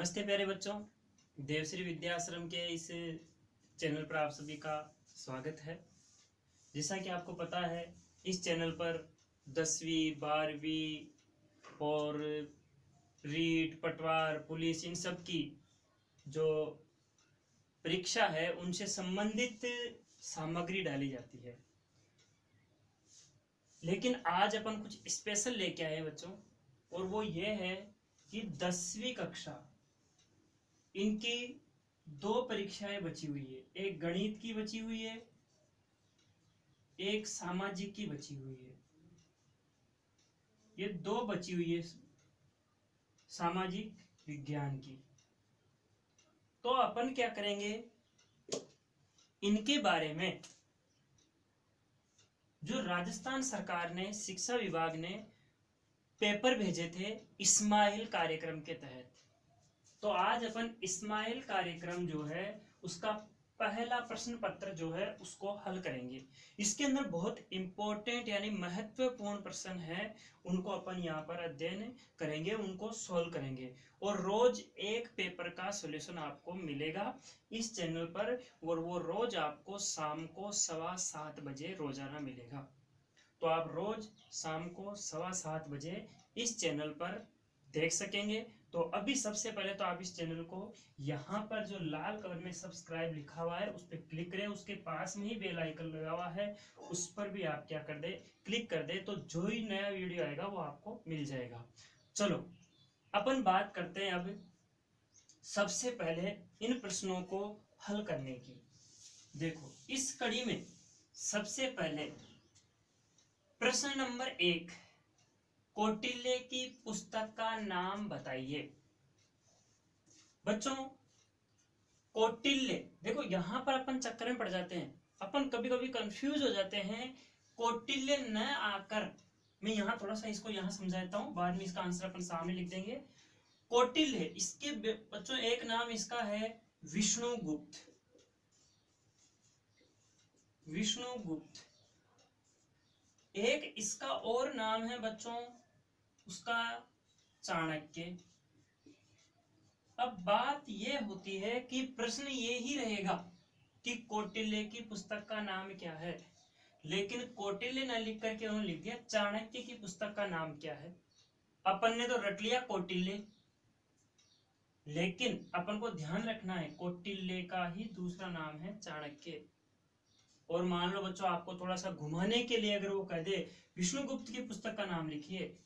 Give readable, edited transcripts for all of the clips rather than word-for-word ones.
नमस्ते प्यारे बच्चों, देवश्री विद्याश्रम के इस चैनल पर आप सभी का स्वागत है। जैसा कि आपको पता है, इस चैनल पर 10वीं 12वीं और रीट पटवार पुलिस इन सब की जो परीक्षा है उनसे संबंधित सामग्री डाली जाती है। लेकिन आज अपन कुछ स्पेशल लेके आए बच्चों, और वो ये है कि 10वीं कक्षा इनकी दो परीक्षाएं बची हुई है। एक गणित की बची हुई है, एक सामाजिक की बची हुई है। ये दो बची हुई है सामाजिक विज्ञान की। तो अपन क्या करेंगे, इनके बारे में जो राजस्थान सरकार ने शिक्षा विभाग ने पेपर भेजे थे इस्माइल कार्यक्रम के तहत, तो आज अपन इस्माइल कार्यक्रम जो है उसका पहला प्रश्न पत्र जो है उसको हल करेंगे। इसके अंदर बहुत इंपॉर्टेंट यानी महत्वपूर्ण प्रश्न है, उनको अपन यहाँ पर अध्ययन करेंगे, उनको सॉल्व करेंगे। और रोज एक पेपर का सॉल्यूशन आपको मिलेगा इस चैनल पर, और वो रोज आपको शाम को 7:15 बजे रोजाना मिलेगा। तो आप रोज शाम को 7:15 बजे इस चैनल पर देख सकेंगे। तो अभी सबसे पहले तो आप इस चैनल को यहाँ पर जो लाल कलर में सब्सक्राइब लिखा हुआ है उस पर क्लिक करें, उसके पास में ही बेल आइकन लगा हुआ है उस पर भी आप क्या कर दे, क्लिक कर दे, तो जो ही नया वीडियो आएगा वो आपको मिल जाएगा। चलो अपन बात करते हैं अब सबसे पहले इन प्रश्नों को हल करने की। देखो इस कड़ी में सबसे पहले प्रश्न नंबर 1, कौटिल्य की पुस्तक का नाम बताइए। बच्चों कौटिल्य, देखो यहां पर अपन चक्कर में पड़ जाते हैं, अपन कभी कभी कंफ्यूज हो जाते हैं। कौटिल्य न आकर, मैं यहां थोड़ा सा इसको यहां समझाता हूं, बाद में इसका आंसर अपन सामने लिख देंगे। कौटिल्य, इसके बच्चों एक नाम इसका है विष्णुगुप्त। विष्णुगुप्त। एक इसका और नाम है बच्चों उसका चाणक्य। अब बात यह होती है कि प्रश्न ये ही रहेगा कि कौटिल्य की पुस्तक का नाम क्या है, लेकिन कौटिल्य न लिख करके उन्होंने लिख दिया चाणक्य की पुस्तक का नाम क्या है। अपन ने तो रट लिया कौटिल्य, लेकिन अपन को ध्यान रखना है कौटिल्य का ही दूसरा नाम है चाणक्य। और मान लो बच्चों आपको थोड़ा सा घुमाने के लिए अगर वो कह दे विष्णुगुप्त की पुस्तक का नाम लिखिए,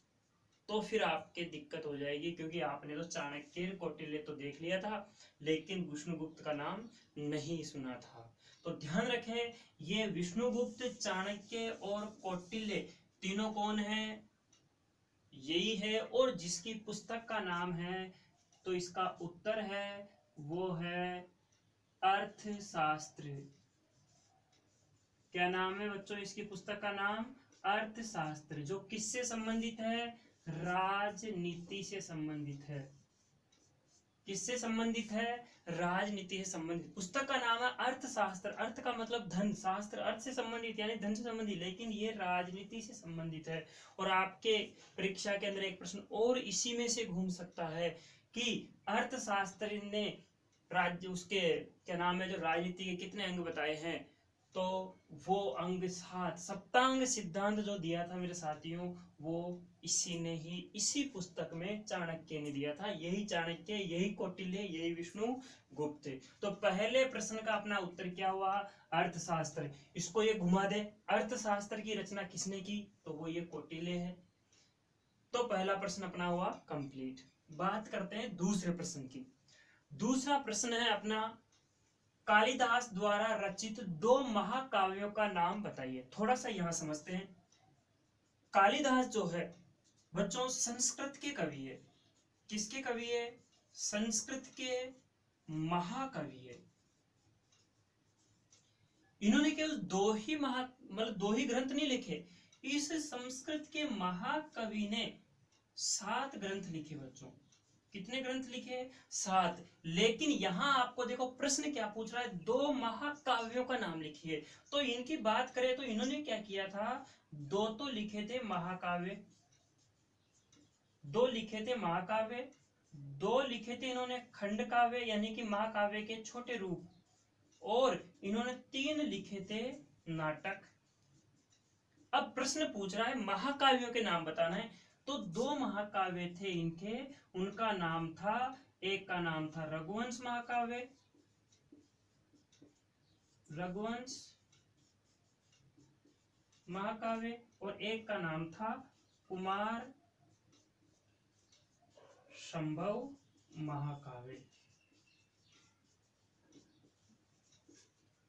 तो फिर आपके दिक्कत हो जाएगी, क्योंकि आपने तो चाणक्य कौटिल्य तो देख लिया था लेकिन विष्णुगुप्त का नाम नहीं सुना था। तो ध्यान रखें, ये विष्णुगुप्त, चाणक्य और कौटिल्य तीनों कौन है, यही है। और जिसकी पुस्तक का नाम है तो इसका उत्तर है वो है अर्थशास्त्र। क्या नाम है बच्चों इसकी पुस्तक का नाम, अर्थशास्त्र। जो किससे संबंधित है, राजनीति से संबंधित है। किससे संबंधित है, राजनीति से संबंधित। पुस्तक का नाम है अर्थशास्त्र, अर्थ का मतलब धन, शास्त्र अर्थ से संबंधित यानी धन से संबंधित, लेकिन ये राजनीति से संबंधित है। और आपके परीक्षा के अंदर एक प्रश्न और इसी में से घूम सकता है कि अर्थशास्त्र ने राज्य उसके क्या नाम है जो राजनीति के कितने अंग बताए हैं, तो वो अंग 7, सप्तांग सिद्धांत जो दिया था मेरे साथियों, वो इसी ने ही इसी पुस्तक में चाणक्य ने दिया था। यही चाणक्य, यही कौटिल्य, यही विष्णुगुप्त। तो पहले प्रश्न का अपना उत्तर क्या हुआ, अर्थशास्त्र। इसको ये घुमा दे, अर्थशास्त्र की रचना किसने की, तो वो ये कौटिल्य है। तो पहला प्रश्न अपना हुआ कंप्लीट। बात करते हैं दूसरे प्रश्न की। दूसरा प्रश्न है अपना, कालिदास द्वारा रचित 2 महाकाव्यों का नाम बताइए। थोड़ा सा यहां समझते हैं। कालिदास जो है बच्चों संस्कृत के कवि है। किसके कवि है, संस्कृत के महाकवि है। इन्होंने केवल 2 ही मतलब 2 ही ग्रंथ नहीं लिखे, इस संस्कृत के महाकवि ने 7 ग्रंथ लिखे बच्चों। कितने ग्रंथ लिखे, 7। लेकिन यहां आपको देखो प्रश्न क्या पूछ रहा है, 2 महाकाव्यों का नाम लिखिए। तो इनकी बात करें तो इन्होंने क्या किया था, 2 तो लिखे थे महाकाव्य, 2 लिखे थे महाकाव्य, दो लिखे थे इन्होंने खंड काव्य यानी कि महाकाव्य के छोटे रूप, और इन्होंने 3 लिखे थे नाटक। अब प्रश्न पूछ रहा है महाकाव्यों के नाम बताना है, तो 2 महाकाव्य थे इनके, उनका नाम था, एक का नाम था रघुवंश महाकाव्य, रघुवंश महाकाव्य, और एक का नाम था कुमार संभव महाकाव्य,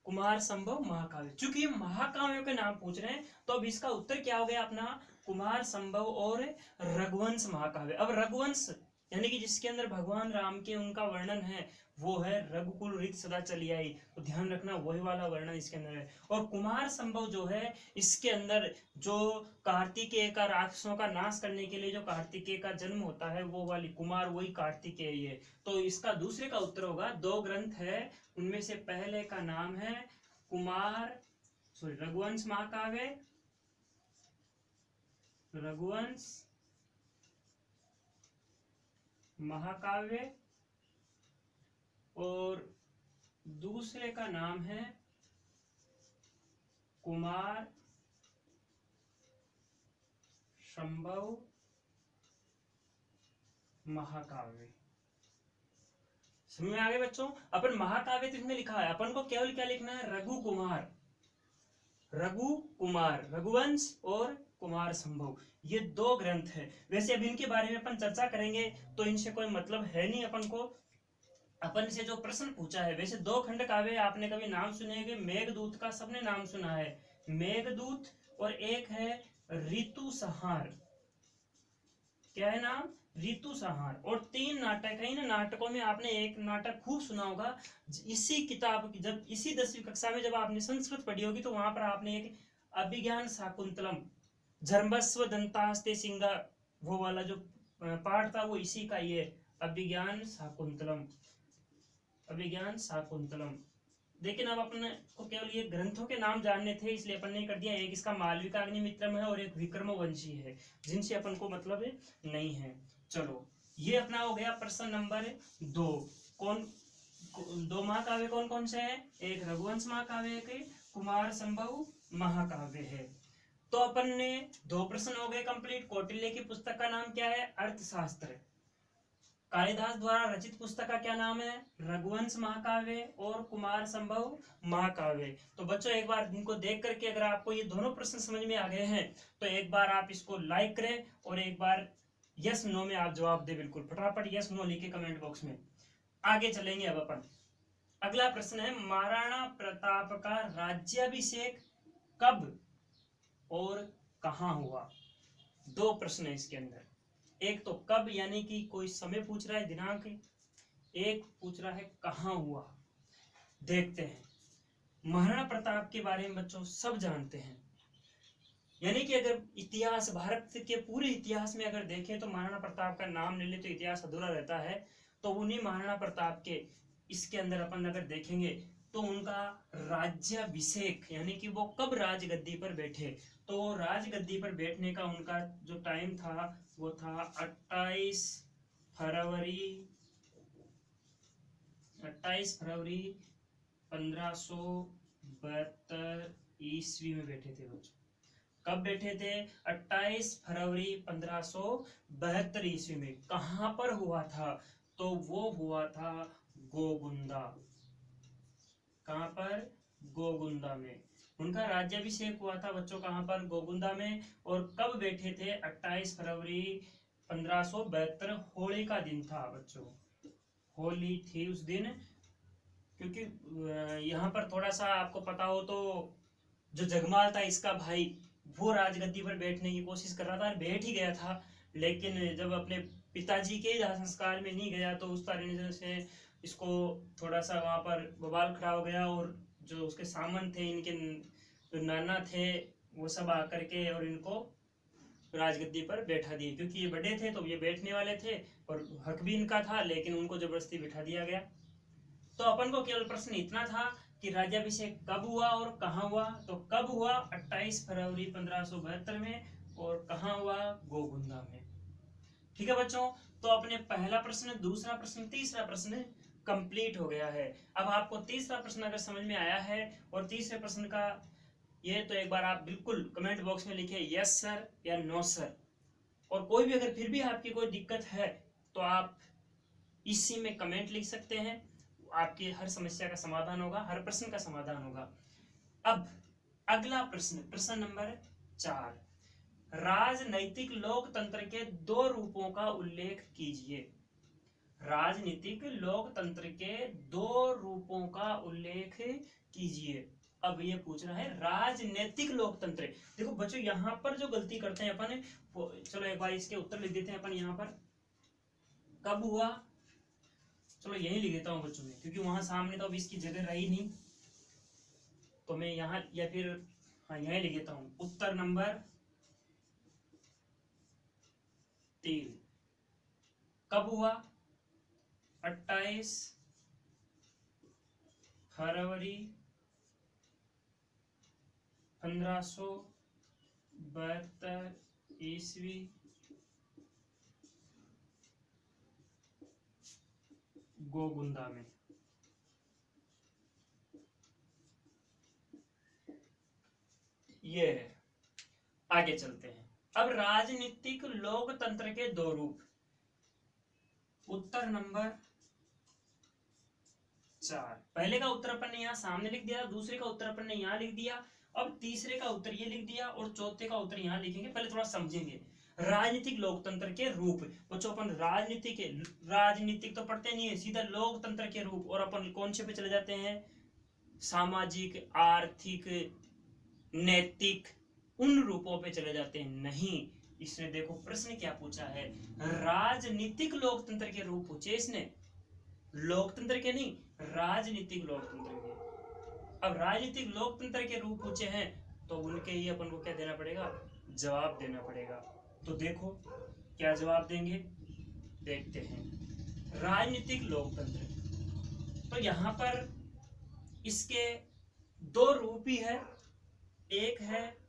कुमार संभव महाकाव्य। चूंकि महाकाव्यों के नाम पूछ रहे हैं तो अब इसका उत्तर क्या हो गया अपना, कुमार संभव और रघुवंश महाकाव्य। अब रघुवंश यानी कि जिसके अंदर भगवान राम के उनका वर्णन है वो है रघुकुल रीत सदा चली आई, तो ध्यान रखना वही वाला वर्णन इसके अंदर है। और कुमार संभव जो है इसके अंदर जो कार्तिकेय का राक्षसों का नाश करने के लिए जो कार्तिकेय का जन्म होता है वो वाली कुमार वही कार्तिकेय है। तो इसका दूसरे का उत्तर होगा, 2 ग्रंथ है उनमें से पहले का नाम है कुमार रघुवंश महाकाव्य, रघुवंश महाकाव्य, और दूसरे का नाम है कुमार संभव महाकाव्य। समझ में आ गए बच्चों? अपन महाकाव्य तो इसमें लिखा है, अपन को केवल क्या लिखना है, रघु कुमार, रघु कुमार, रघुवंश और कुमार संभव, ये 2 ग्रंथ है। वैसे अब इनके बारे में अपन चर्चा करेंगे तो इनसे कोई मतलब है नहीं अपन को, अपन से जो प्रश्न पूछा है। वैसे 2 खंड काव्य आपने कभी नाम सुने हैं, मेघदूत का सबने नाम सुना है, मेघदूत, और एक है ऋतु संहार, क्या है नाम, ऋतु संहार। और 3 नाटक है, इन नाटकों में आपने एक नाटक खूब सुना होगा, इसी किताब की जब इसी 10वीं कक्षा में जब आपने संस्कृत पढ़ी होगी तो वहां पर आपने एक अभिज्ञान शाकुंतलम झर्मस्व दंतास्ते सिंगा वो वाला जो पाठ था वो इसी का ही है, अभिज्ञान शाकुंतलम, अभिज्ञान शाकुंतलम। लेकिन अब अपने को केवल ये ग्रंथों के नाम जानने थे इसलिए अपन ने कर दिया, एक इसका मालविकाग्निमित्रम है और एक विक्रमवंशी है, जिनसे अपन को मतलब नहीं है। चलो ये अपना हो गया प्रश्न नंबर 2। कौन 2 महाकाव्य कौन कौन से हैं, एक रघुवंश महाकाव्य के कुमार संभव महाकाव्य है। तो अपन ने 2 प्रश्न हो गए कंप्लीट। कौटिल्य की पुस्तक का नाम क्या है, अर्थशास्त्र। कालिदास द्वारा रचित पुस्तक का क्या नाम है, रघुवंश महाकाव्य और कुमार संभव महाकाव्य। तो बच्चों एक बार इनको देख करके अगर आपको ये दोनों प्रश्न समझ में आ गए हैं तो एक बार आप इसको लाइक करें और एक बार यस नो में आप जवाब दे, बिल्कुल फटाफट यस नो लिखे कमेंट बॉक्स में। आगे चलेंगे अब अपन, अगला प्रश्न है महाराणा प्रताप का राज्याभिषेक कब और कहां हुआ। 2 प्रश्न है इसके अंदर, एक तो कब यानी कि कोई समय पूछ रहा है दिनांक, एक पूछ रहा है कहां हुआ। देखते हैं, महाराणा प्रताप के बारे में बच्चों सब जानते हैं, यानी कि अगर इतिहास भारत के पूरे इतिहास में अगर देखें तो महाराणा प्रताप का नाम ले ले तो इतिहास अधूरा रहता है। तो उन्हीं महाराणा प्रताप के इसके अंदर अपन अगर देखेंगे तो उनका राज्याभिषेक यानी कि वो कब राजगद्दी पर बैठे, तो राजगद्दी पर बैठने का उनका जो टाइम था वो था 28 फरवरी 1572 ईस्वी में बैठे थे बच्चों। कब बैठे थे, 28 फरवरी 1572 ईस्वी में। कहां पर हुआ था, तो वो हुआ था गोगुंदा। कहां पर, गोगुंदा में उनका राज्याभिषेक हुआ था बच्चों, कहां पर, गोगुंदा में। और कब बैठे थे, 28 फरवरी 1572, होली का दिन था बच्चों, होली थी उस दिन। क्योंकि यहाँ पर थोड़ा सा आपको पता हो तो जो जगमाल था इसका भाई वो राजगद्दी पर बैठने की कोशिश कर रहा था, बैठ ही गया था, लेकिन जब अपने पिताजी के दाह संस्कार में नहीं गया तो उस कारण से इसको थोड़ा सा वहां पर बवाल खड़ा हो गया। और जो उसके सामंत थे, इनके जो नाना थे, वो सब आकर के और इनको राजगद्दी पर बैठा दिए, क्योंकि ये बड़े थे तो ये बैठने वाले थे और हक भी इनका था, लेकिन उनको जबरदस्ती बैठा दिया गया। तो अपन को केवल प्रश्न इतना था कि राज्याभिषेक कब हुआ और कहां हुआ। तो कब हुआ, 28 फरवरी 1572 में, और कहां हुआ, गोगुंदा में। ठीक है बच्चों, तो अपने पहला प्रश्न, दूसरा प्रश्न, तीसरा प्रश्न कंप्लीट हो गया है। अब आपको तीसरा प्रश्न अगर समझ में आया है और तीसरे प्रश्न का ये, तो एक बार आप बिल्कुल कमेंट बॉक्स में लिखे यस सर या नो सर। और कोई भी अगर फिर भी आपकी कोई दिक्कत है तो आप इसी में कमेंट लिख सकते हैं, आपकी हर समस्या का समाधान होगा, हर प्रश्न का समाधान होगा। अब अगला प्रश्न, प्रश्न नंबर 4, राजनैतिक लोकतंत्र के दो रूपों का उल्लेख कीजिए। राजनीतिक लोकतंत्र के दो रूपों का उल्लेख कीजिए। अब ये पूछ रहा है राजनीतिक लोकतंत्र। देखो बच्चों, यहाँ पर जो गलती करते हैं अपन, चलो एक बार इसके उत्तर लिख देते हैं अपन। यहाँ पर कब हुआ, चलो यही लिख देता हूँ बच्चों में, क्योंकि वहां सामने तो अब इसकी जगह रही नहीं, तो मैं यहाँ या फिर हाँ यही लिख देता हूँ। उत्तर नंबर 3 कब हुआ, 28 फरवरी 1572 ईस्वी गोगुंदा में। ये है, आगे चलते हैं। अब राजनीतिक लोकतंत्र के दो रूप, उत्तर नंबर 4। पहले का उत्तर अपन ने यहाँ सामने लिख दिया, दूसरे का उत्तर अपन ने यहाँ लिख दिया, अब तीसरे का उत्तर ये लिख दिया और चौथे का उत्तर यहाँ लिखेंगे। पहले थोड़ा समझेंगे राजनीतिक लोकतंत्र के रूप। बच्चों अपन राजनीतिक तो पढ़ते नहीं है, सीधा लोकतंत्र के रूप, और अपन कौन से पे चले जाते हैं, सामाजिक, आर्थिक, नैतिक, उन रूपों पे चले जाते हैं। नहीं, इसने देखो प्रश्न क्या पूछा है, राजनीतिक लोकतंत्र के रूप पूछे इसने, लोकतंत्र के नहीं, राजनीतिक लोकतंत्र के। अब राजनीतिक लोकतंत्र के रूप पूछे हैं तो उनके ही अपन को क्या देना पड़ेगा, जवाब देना पड़ेगा। तो देखो क्या जवाब देंगे, देखते हैं। राजनीतिक लोकतंत्र, तो यहां पर इसके दो रूप ही है। एक है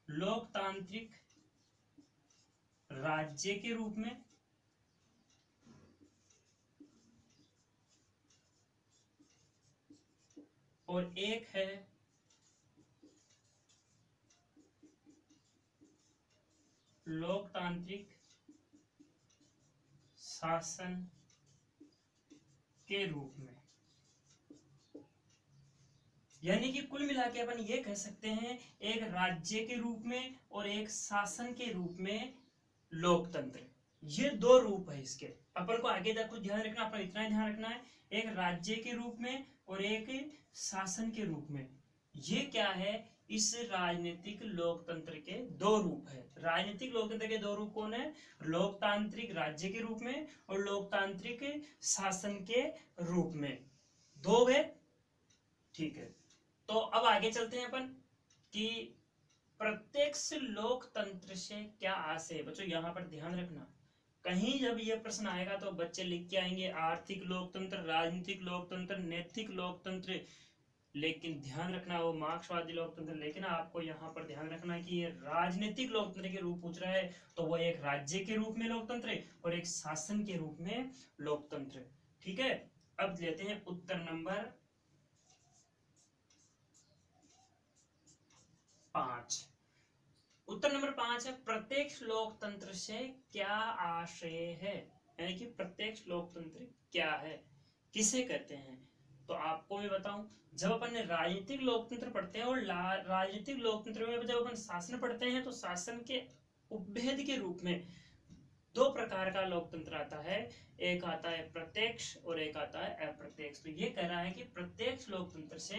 लोकतांत्रिक राज्य के रूप में, और एक है लोकतांत्रिक शासन के रूप में। यानी कि कुल मिला के अपन ये कह सकते हैं, एक राज्य के रूप में और एक शासन के रूप में लोकतंत्र, ये दो रूप है इसके। अपन को आगे तक कुछ ध्यान रखना, अपन इतना ही ध्यान रखना है, एक राज्य के रूप में और एक शासन के रूप में। ये क्या है, इस राजनीतिक लोकतंत्र के दो रूप है। राजनीतिक लोकतंत्र के दो रूप कौन है, लोकतांत्रिक राज्य के रूप में और लोकतांत्रिक शासन के रूप में, दो है। ठीक है, तो अब आगे चलते हैं अपन कि प्रत्यक्ष लोकतंत्र से क्या आशय है। बच्चों यहाँ पर ध्यान रखना, कहीं जब ये प्रश्न आएगा तो बच्चे लिख के आएंगे आर्थिक लोकतंत्र, राजनीतिक लोकतंत्र, नैतिक लोकतंत्र, लेकिन ध्यान रखना वो मार्क्सवादी लोकतंत्र। लेकिन आपको यहाँ पर ध्यान रखना है कि ये राजनीतिक लोकतंत्र के रूप पूछ रहा है, तो वो एक राज्य के रूप में लोकतंत्र और एक शासन के रूप में लोकतंत्र। ठीक है, अब लेते हैं उत्तर नंबर 5। उत्तर नंबर 5 है, प्रत्यक्ष लोकतंत्र से क्या आशय है। यानी कि प्रत्यक्ष लोकतंत्र क्या है, किसे कहते हैं। तो आपको मैं बताऊं, जब अपन ने राजनीतिक लोकतंत्र पढ़ते हैं और राजनीतिक लोकतंत्र में जब अपन शासन पढ़ते हैं, तो शासन के उपभेद के रूप में दो प्रकार का लोकतंत्र आता है, एक आता है प्रत्यक्ष और एक आता है अप्रत्यक्ष। तो ये कह रहा है कि प्रत्यक्ष लोकतंत्र से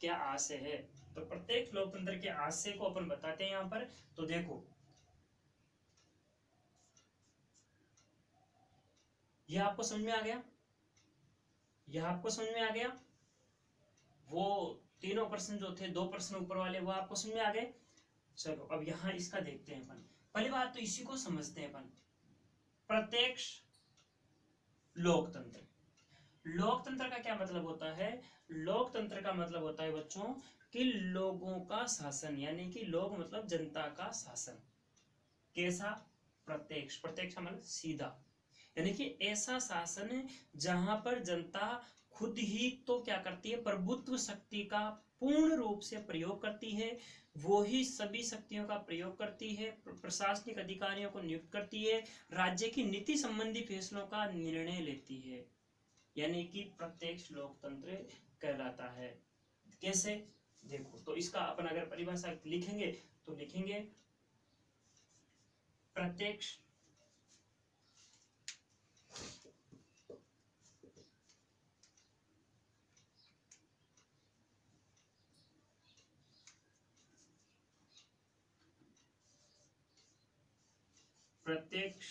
क्या आशय है। तो प्रत्यक्ष लोकतंत्र के आशय को अपन बताते हैं यहाँ पर। तो देखो, यह आपको समझ में आ गया, यह आपको समझ में आ गया, वो तीनों प्रश्न जो थे, दो प्रश्न ऊपर वाले, वो आपको समझ में आ गए। चलो अब यहाँ इसका देखते हैं अपन। पहली बात तो इसी को समझते हैं अपन, प्रत्यक्ष लोकतंत्र। लोकतंत्र का क्या मतलब होता है? लोकतंत्र का मतलब होता है बच्चों कि लोगों का शासन, यानी कि लोग मतलब जनता का शासन। कैसा? प्रत्यक्ष। प्रत्यक्ष मतलब सीधा, यानी कि ऐसा शासन जहां पर जनता खुद ही तो क्या करती है, प्रभुत्व शक्ति का पूर्ण रूप से प्रयोग करती है, वो ही सभी शक्तियों का प्रयोग करती है, प्रशासनिक अधिकारियों को नियुक्त करती है, राज्य की नीति संबंधी फैसलों का निर्णय लेती है, यानी कि प्रत्यक्ष लोकतंत्र कहलाता है। कैसे? देखो, तो इसका अपन अगर परिभाषा लिखेंगे तो लिखेंगे प्रत्यक्ष प्रत्यक्ष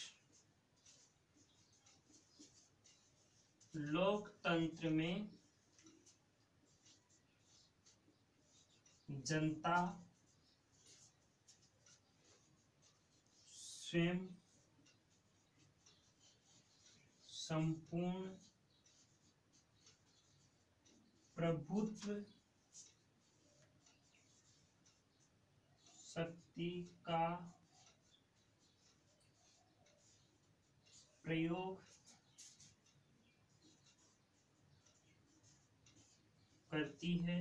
लोकतंत्र में जनता स्वयं संपूर्ण प्रभुत्व शक्ति का प्रयोग करती है,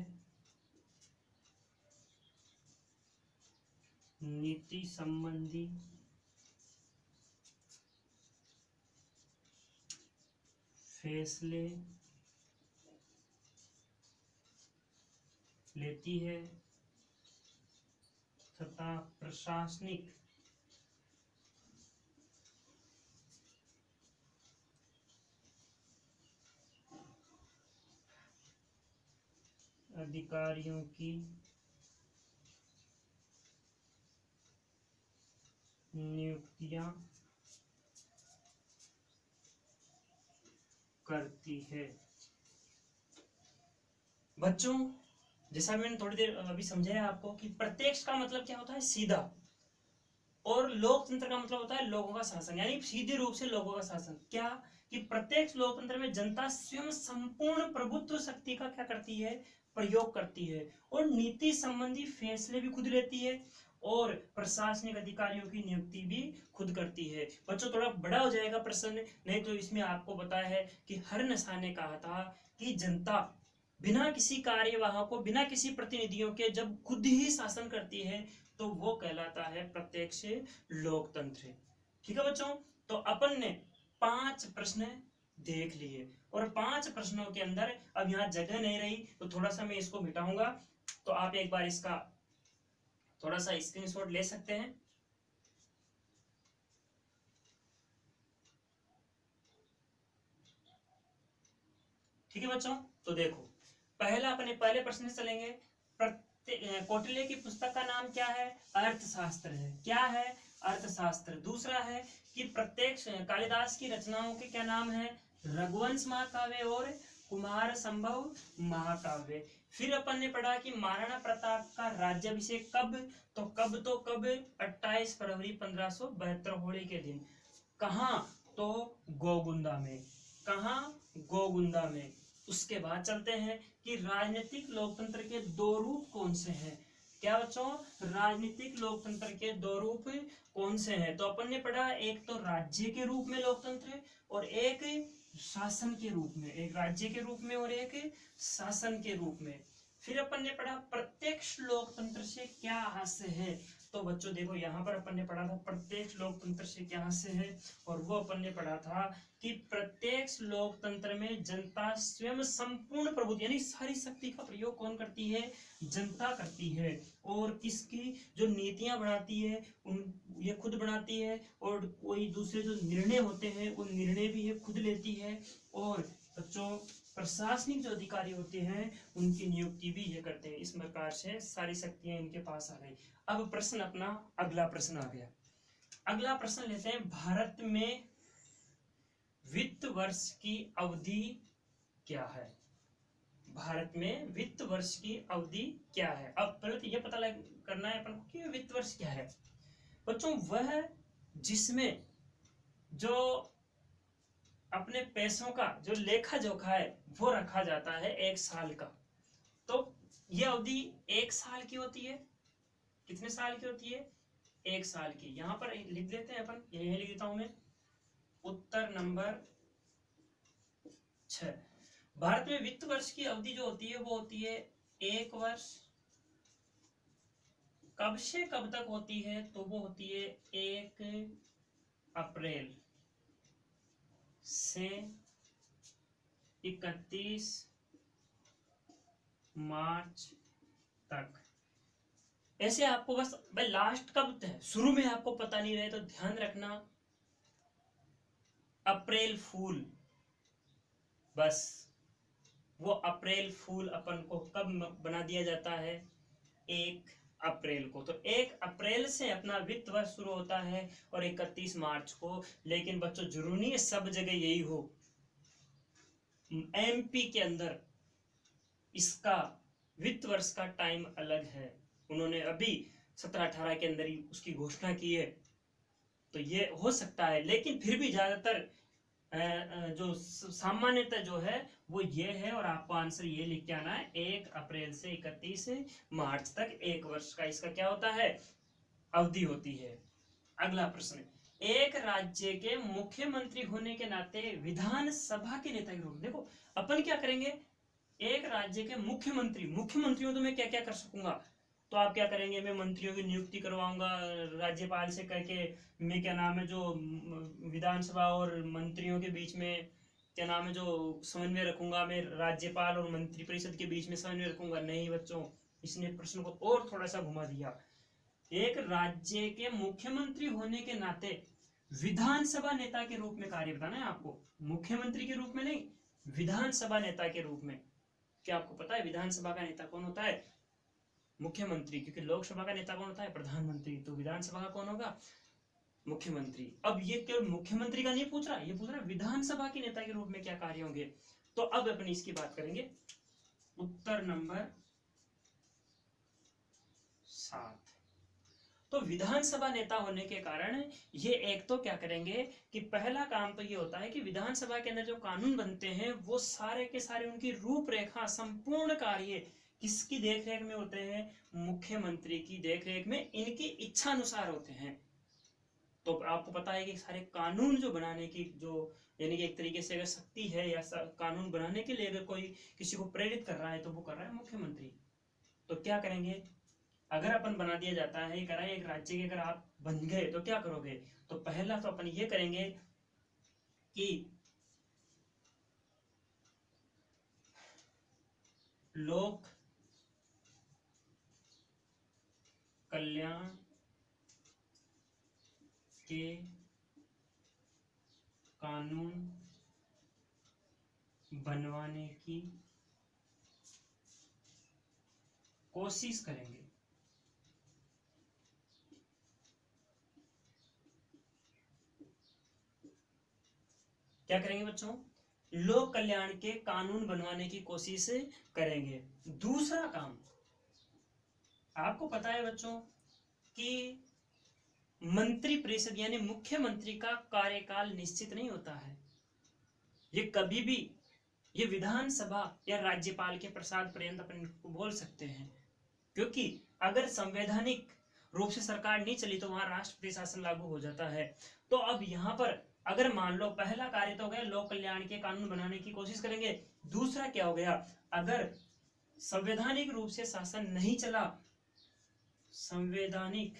नीति संबंधी फैसले लेती है तथा प्रशासनिक अधिकारियों की नियुक्तियां करती है। बच्चों, जैसा मैंने थोड़ी देर अभी समझाया आपको कि प्रत्यक्ष का मतलब क्या होता है, सीधा, और लोकतंत्र का मतलब होता है लोगों का शासन, यानी सीधे रूप से लोगों का शासन। क्या? कि प्रत्यक्ष लोकतंत्र में जनता स्वयं संपूर्ण प्रभुत्व शक्ति का क्या करती है, प्रयोग करती है, और नीति संबंधी फैसले भी खुद लेती है, और प्रशासनिक अधिकारियों की नियुक्ति भी खुद करती है। बच्चों, थोड़ा बड़ा हो जाएगा प्रश्न, नहीं तो इसमें आपको बताया है कि हरनसा ने कहा था कि जनता बिना किसी कार्यवाह को, बिना किसी प्रतिनिधियों के जब खुद ही शासन करती है तो वो कहलाता है प्रत्यक्ष लोकतंत्र। ठीक है बच्चों, तो अपन ने 5 प्रश्न देख लिए, और 5 प्रश्नों के अंदर अब यहाँ जगह नहीं रही तो थोड़ा सा मैं इसको मिटाऊंगा, तो आप एक बार इसका थोड़ा सा स्क्रीनशॉट ले सकते हैं। ठीक है बच्चों, तो देखो, पहला अपने पहले प्रश्न से चलेंगे। कौटिल्य की पुस्तक का नाम क्या है? अर्थशास्त्र है। क्या है? अर्थशास्त्र। दूसरा है कि प्रत्यक्ष कालिदास की रचनाओं के क्या नाम है? रघुवंश महाकाव्य और कुमार संभव महाकाव्य। फिर अपन ने पढ़ा कि महाराणा प्रताप का राज्याभिषेक कब? तो कब 28 फरवरी 1572 होली के दिन। कहाँ? तो गोगुंदा में। कहाँ? गोगुंदा में। उसके बाद चलते हैं कि राजनीतिक लोकतंत्र के 2 रूप कौन से हैं। क्या बच्चों? राजनीतिक लोकतंत्र के 2 रूप कौन से हैं? तो अपन ने पढ़ा, एक तो राज्य के रूप में लोकतंत्र और एक शासन के रूप में, एक राज्य के रूप में और एक शासन के रूप में। फिर अपन ने पढ़ा प्रत्यक्ष लोकतंत्र से क्या हास्य है। तो बच्चों देखो, यहाँ पर अपन ने पढ़ा था प्रत्यक्ष लोकतंत्र से क्या हास्य है, और वो अपन ने पढ़ा था कि प्रत्यक्ष लोकतंत्र में जनता स्वयं संपूर्ण प्रभुत्व, यानी सारी शक्ति का प्रयोग कौन करती है? जनता करती है, और किसकी जो नीतियां बनाती है उन ये खुद बनाती है, और कोई दूसरे जो निर्णय होते हैं उन निर्णय भी ये खुद लेती है, और बच्चों प्रशासनिक जो अधिकारी होते हैं उनकी नियुक्ति भी ये करते हैं। इस प्रकार से सारी शक्तियां इनके पास आ गई। अब प्रश्न अपना अगला प्रश्न आ गया। अगला प्रश्न लेते हैं, भारत में वित्त वर्ष की अवधि क्या है? भारत में वित्त वर्ष की अवधि क्या है? अब पहले तो ये पता करना है अपन को कि वित्त वर्ष क्या है। बच्चों, वह जिसमें जो अपने पैसों का जो लेखा जोखा है वो रखा जाता है 1 साल का। तो ये अवधि 1 साल की होती है। कितने साल की होती है? 1 साल की। यहां पर लिख देते हैं अपन, यही लिख देता हूं मैं, उत्तर नंबर 6। भारत में वित्त वर्ष की अवधि जो होती है वो होती है 1 वर्ष। कब से कब तक होती है? तो वो होती है 1 अप्रैल से 31 मार्च तक। ऐसे आपको बस भाई लास्ट कब है शुरू में आपको पता नहीं रहे तो ध्यान रखना, अप्रैल फूल, बस वो अप्रैल फूल अपन को कब बना दिया जाता है? 1 अप्रैल को। तो 1 अप्रैल से अपना वित्त वर्ष शुरू होता है और 31 मार्च को। लेकिन बच्चों जरूरी नहीं है सब जगह यही हो। एमपी के अंदर इसका वित्त वर्ष का टाइम अलग है। उन्होंने अभी 17-18 के अंदर ही उसकी घोषणा की है। तो ये हो सकता है, लेकिन फिर भी ज्यादातर जो सामान्यतः जो है वो ये है। और आपको आंसर ये लिख के आना है, 1 अप्रैल से 31 मार्च तक 1 वर्ष का इसका क्या होता है? अवधि होती है। अगला प्रश्न, एक राज्य के मुख्यमंत्री होने के नाते विधानसभा के नेता के रूप में, देखो अपन क्या करेंगे, एक राज्य के मुख्यमंत्री, मुख्यमंत्रियों तो मैं क्या क्या कर सकूंगा, तो आप क्या करेंगे, मैं मंत्रियों की नियुक्ति करवाऊंगा राज्यपाल से करके, मैं क्या नाम है जो विधानसभा और मंत्रियों के बीच में क्या नाम है जो समन्वय रखूंगा, मैं राज्यपाल और मंत्रिपरिषद के बीच में समन्वय रखूंगा। नहीं बच्चों, इसने प्रश्न को और थोड़ा सा घुमा दिया। एक राज्य के मुख्यमंत्री होने के नाते विधानसभा नेता के रूप में कार्य बताना है आपको, मुख्यमंत्री के रूप में नहीं, विधानसभा नेता के रूप में। क्या आपको पता है विधानसभा का नेता कौन होता है? मुख्यमंत्री। क्योंकि लोकसभा का नेता कौन होता है? प्रधानमंत्री। तो विधानसभा का कौन होगा? मुख्यमंत्री। अब ये केवल मुख्यमंत्री का नहीं पूछ रहा, ये पूछ रहा विधानसभा के नेता के रूप में क्या कार्य होंगे। तो अब अपन इसकी बात करेंगे, उत्तर नंबर 7। तो विधानसभा नेता होने के कारण ये एक तो क्या करेंगे कि पहला काम तो ये होता है कि विधानसभा के अंदर जो कानून बनते हैं वो सारे के सारे उनकी रूपरेखा, संपूर्ण कार्य किसकी देखरेख में होते हैं? मुख्यमंत्री की देखरेख में, इनकी इच्छा अनुसार होते हैं। तो आपको पता है कि सारे कानून जो बनाने की जो यानी कि एक तरीके से अगर शक्ति है या कानून बनाने के लिए अगर कोई किसी को प्रेरित कर रहा है तो वो कर रहा है मुख्यमंत्री। तो क्या करेंगे, अगर अपन बना दिया जाता है करा एक राज्य के, अगर आप बन गए तो क्या करोगे? तो पहला तो अपन ये करेंगे कि लोक कल्याण के कानून बनवाने की कोशिश करेंगे। क्या करेंगे बच्चों? लोक कल्याण के कानून बनवाने की कोशिश करेंगे। दूसरा काम, आपको पता है बच्चों कि मंत्री परिषद यानी मुख्यमंत्री का कार्यकाल निश्चित नहीं होता है। ये कभी भी ये विधानसभा या राज्यपाल के प्रसाद पर्यंत अपन को बोल सकते हैं। क्योंकि अगर संवैधानिक रूप से सरकार नहीं चली तो वहां राष्ट्रपति शासन लागू हो जाता है। तो अब यहाँ पर अगर मान लो पहला कार्य तो हो गया लोक कल्याण के कानून बनाने की कोशिश करेंगे। दूसरा क्या हो गया, अगर संवैधानिक रूप से शासन नहीं चला, संवैधानिक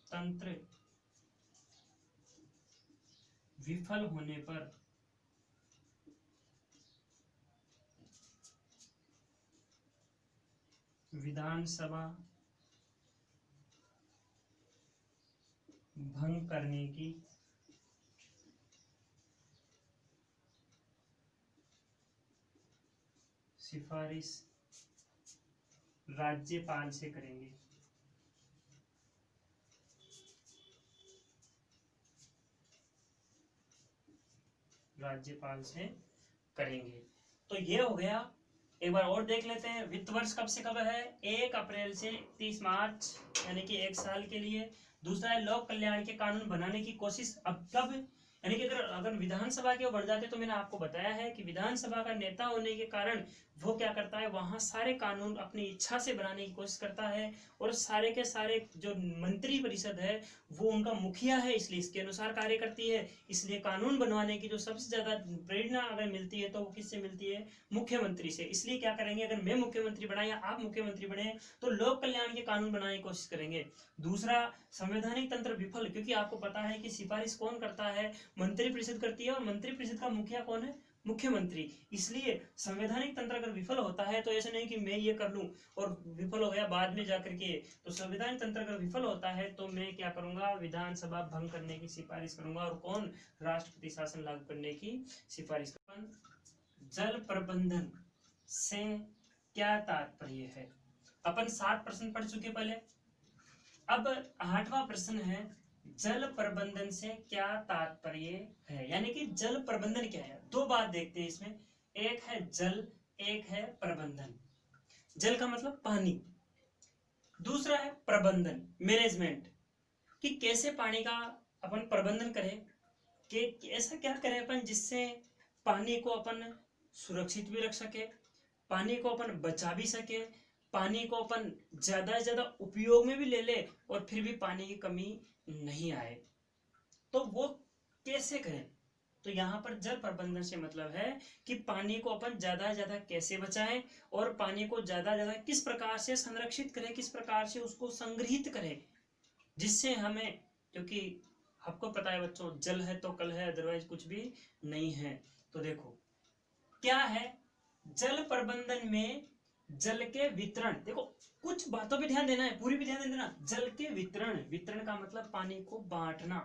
तंत्र विफल होने पर विधानसभा भंग करने की सिफारिश राज्यपाल से करेंगे। राज्यपाल से करेंगे। तो ये हो गया। एक बार और देख लेते हैं, वित्त वर्ष कब से कब है? 1 अप्रैल से 30 मार्च, यानी कि 1 साल के लिए। दूसरा है लोक कल्याण के कानून बनाने की कोशिश। अब कब, यानी कि अगर अगर विधानसभा के वो बढ़ जाते, तो मैंने आपको बताया है कि विधानसभा का नेता होने के कारण वो क्या करता है, वहां सारे कानून अपनी इच्छा से बनाने की कोशिश करता है, और सारे के सारे जो मंत्री परिषद है वो उनका मुखिया है, इसलिए इसके अनुसार कार्य करती है। इसलिए कानून बनवाने की जो सबसे ज्यादा प्रेरणा अगर मिलती है तो वो किससे मिलती है, मुख्यमंत्री से। इसलिए क्या करेंगे, अगर मैं मुख्यमंत्री बना या आप मुख्यमंत्री बने तो लोक कल्याण के कानून बनाने की कोशिश करेंगे। दूसरा, संवैधानिक तंत्र विफल, क्योंकि आपको पता है कि सिफारिश कौन करता है, मंत्रिपरिषद करती है, और मंत्रिपरिषद का मुखिया कौन है, मुख्यमंत्री। इसलिए संवैधानिक तंत्र अगर विफल होता है तो ऐसे नहीं कि मैं ये कर लूं और विफल हो गया बाद में जाकर के, तो संवैधानिक तंत्र अगर विफल होता है तो मैं क्या करूंगा, विधानसभा भंग करने की सिफारिश करूंगा, और कौन, राष्ट्रपति शासन लागू करने की सिफारिश करूंगा। जल प्रबंधन से क्या तात्पर्य है, अपन 7 प्रश्न पढ़ चुके पहले। अब 8वां प्रश्न है, जल प्रबंधन से क्या तात्पर्य है, यानी कि जल प्रबंधन क्या है। दो बात देखते हैं इसमें, एक है जल, एक है प्रबंधन। जल का मतलब पानी, दूसरा है प्रबंधन, मैनेजमेंट, कि कैसे पानी का अपन प्रबंधन करें, कि ऐसा क्या करें अपन जिससे पानी को अपन सुरक्षित भी रख सके, पानी को अपन बचा भी सके, पानी को अपन ज्यादा से ज्यादा उपयोग में भी ले ले, और फिर भी पानी की कमी नहीं आए, तो वो कैसे करें। तो यहाँ पर जल प्रबंधन से मतलब है कि पानी को अपन ज्यादा से ज्यादा कैसे बचाएं, और पानी को ज्यादा से ज्यादा किस प्रकार से संरक्षित करें, किस प्रकार से उसको संग्रहित करें, जिससे हमें, क्योंकि आपको पता है बच्चों, जल है तो कल है, अदरवाइज कुछ भी नहीं है। तो देखो क्या है, जल प्रबंधन में जल के वितरण, देखो कुछ बातों पे ध्यान देना है, पूरी पे ध्यान देना। जल के वितरण, वितरण का मतलब पानी को बांटना,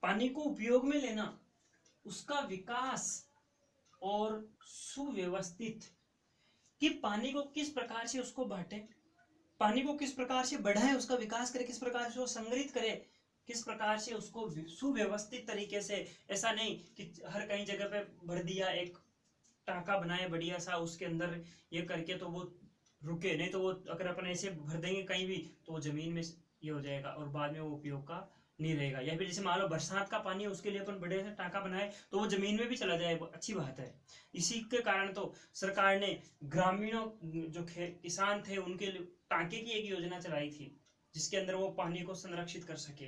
पानी को उपयोग में लेना, उसका विकास और सुव्यवस्थित, कि पानी को किस प्रकार से उसको बांटे, पानी को किस प्रकार से बढ़ाए, उसका विकास करे, किस प्रकार से वो संग्रहित करे, किस प्रकार से उसको सुव्यवस्थित तरीके से, ऐसा नहीं कि हर कहीं जगह पे भर दिया, एक टाका बनाए बढ़िया सा, उसके अंदर ये करके तो वो रुके नहीं, तो वो अगर अपन ऐसे भर देंगे कहीं भी तो वो जमीन में ये हो जाएगा, और बाद में वो उपयोग का नहीं रहेगा। या फिर जैसे मान लो बरसात का पानी है, उसके लिए अपन बड़े से टाका बनाए तो वो जमीन में भी चला जाए, वो अच्छी बात है। इसी के कारण तो सरकार ने ग्रामीणों, जो किसान थे, उनके लिए टाके की एक योजना चलाई थी, जिसके अंदर वो पानी को संरक्षित कर सके।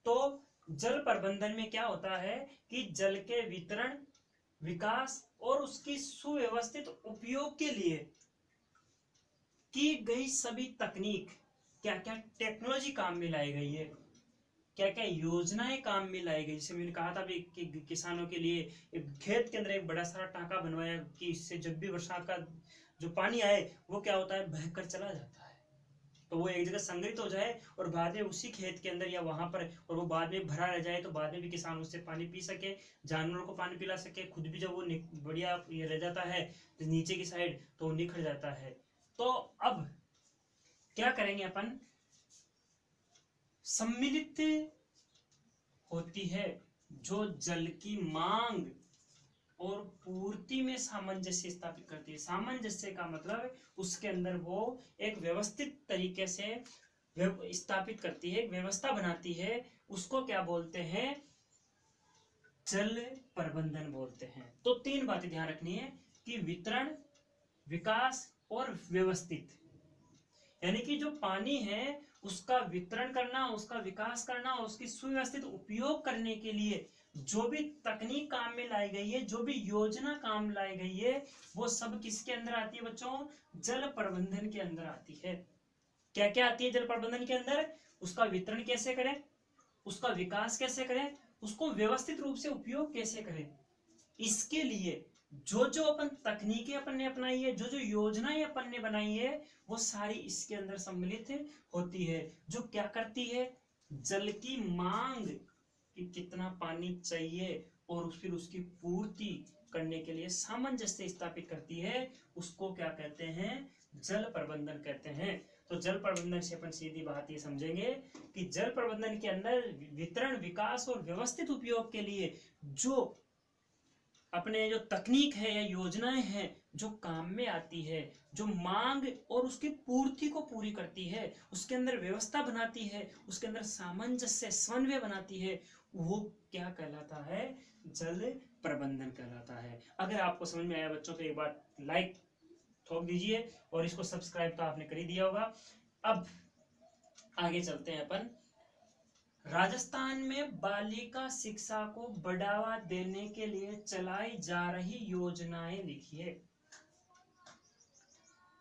तो जल प्रबंधन में क्या होता है कि जल के वितरण, विकास और उसकी सुव्यवस्थित उपयोग के लिए की गई सभी तकनीक, क्या क्या टेक्नोलॉजी काम में लाई गई है, क्या क्या योजनाएं काम में लाई गई। जैसे मैंने कहा था भी कि किसानों के लिए एक खेत के अंदर एक बड़ा सारा टांका बनवाया, कि इससे जब भी बरसात का जो पानी आए वो क्या होता है, बहकर चला जाता है, तो वो एक जगह संग्रहित हो जाए, और बाद में उसी खेत के अंदर या वहां पर, और वो बाद में भरा रह जाए, तो बाद में भी किसान उससे पानी पी सके, जानवरों को पानी पिला सके, खुद भी जब वो बढ़िया ये रह जाता है नीचे की साइड तो वो निखर जाता है। तो अब क्या करेंगे अपन, सम्मिलित होती है जो जल की मांग और पूर्ति में सामंजस्य स्थापित करती है। सामंजस्य का मतलब उसके अंदर वो एक व्यवस्थित तरीके से स्थापित करती है, एक व्यवस्था बनाती है, उसको क्या बोलते हैं, जल प्रबंधन बोलते हैं। तो 3 बातें ध्यान रखनी है कि वितरण, विकास और व्यवस्थित, यानी कि जो पानी है उसका वितरण करना, उसका विकास करना, उसकी सुव्यवस्थित उपयोग करने के लिए जो भी तकनीक काम में लाई गई है, जो भी योजना काम लाई गई है, वो सब किसके अंदर आती है बच्चों, जल प्रबंधन के अंदर आती है। क्या क्या आती है जल प्रबंधन के अंदर, उसका वितरण कैसे करें, उसका विकास कैसे करें, उसको व्यवस्थित रूप से उपयोग कैसे करें, इसके लिए जो जो अपन तकनीकें अपन ने अपनाई है, जो जो योजनाएं अपन ने बनाई है, वो सारी इसके अंदर सम्मिलित होती है, जो क्या करती है, जल की मांग, कि कितना पानी चाहिए, और फिर उसकी पूर्ति करने के लिए सामंजस्य स्थापित करती है, उसको क्या कहते हैं, जल प्रबंधन कहते हैं। तो जल प्रबंधन से अपन सीधी बात ये समझेंगे कि जल प्रबंधन के अंदर वितरण, विकास और व्यवस्थित उपयोग के लिए जो अपने जो तकनीक है या योजनाएं हैं जो काम में आती है, जो मांग और उसकी पूर्ति को पूरी करती है, उसके अंदर व्यवस्था बनाती है, उसके अंदर सामंजस्य समन्वय बनाती है, वो क्या कहलाता है? जल प्रबंधन कहलाता है। अगर आपको समझ में आया बच्चों तो एक बार लाइक ठोक दीजिए, और इसको सब्सक्राइब तो आपने कर ही दिया होगा। अब आगे चलते हैं अपन। राजस्थान में बालिका शिक्षा को बढ़ावा देने के लिए चलाई जा रही योजनाएं लिखिए।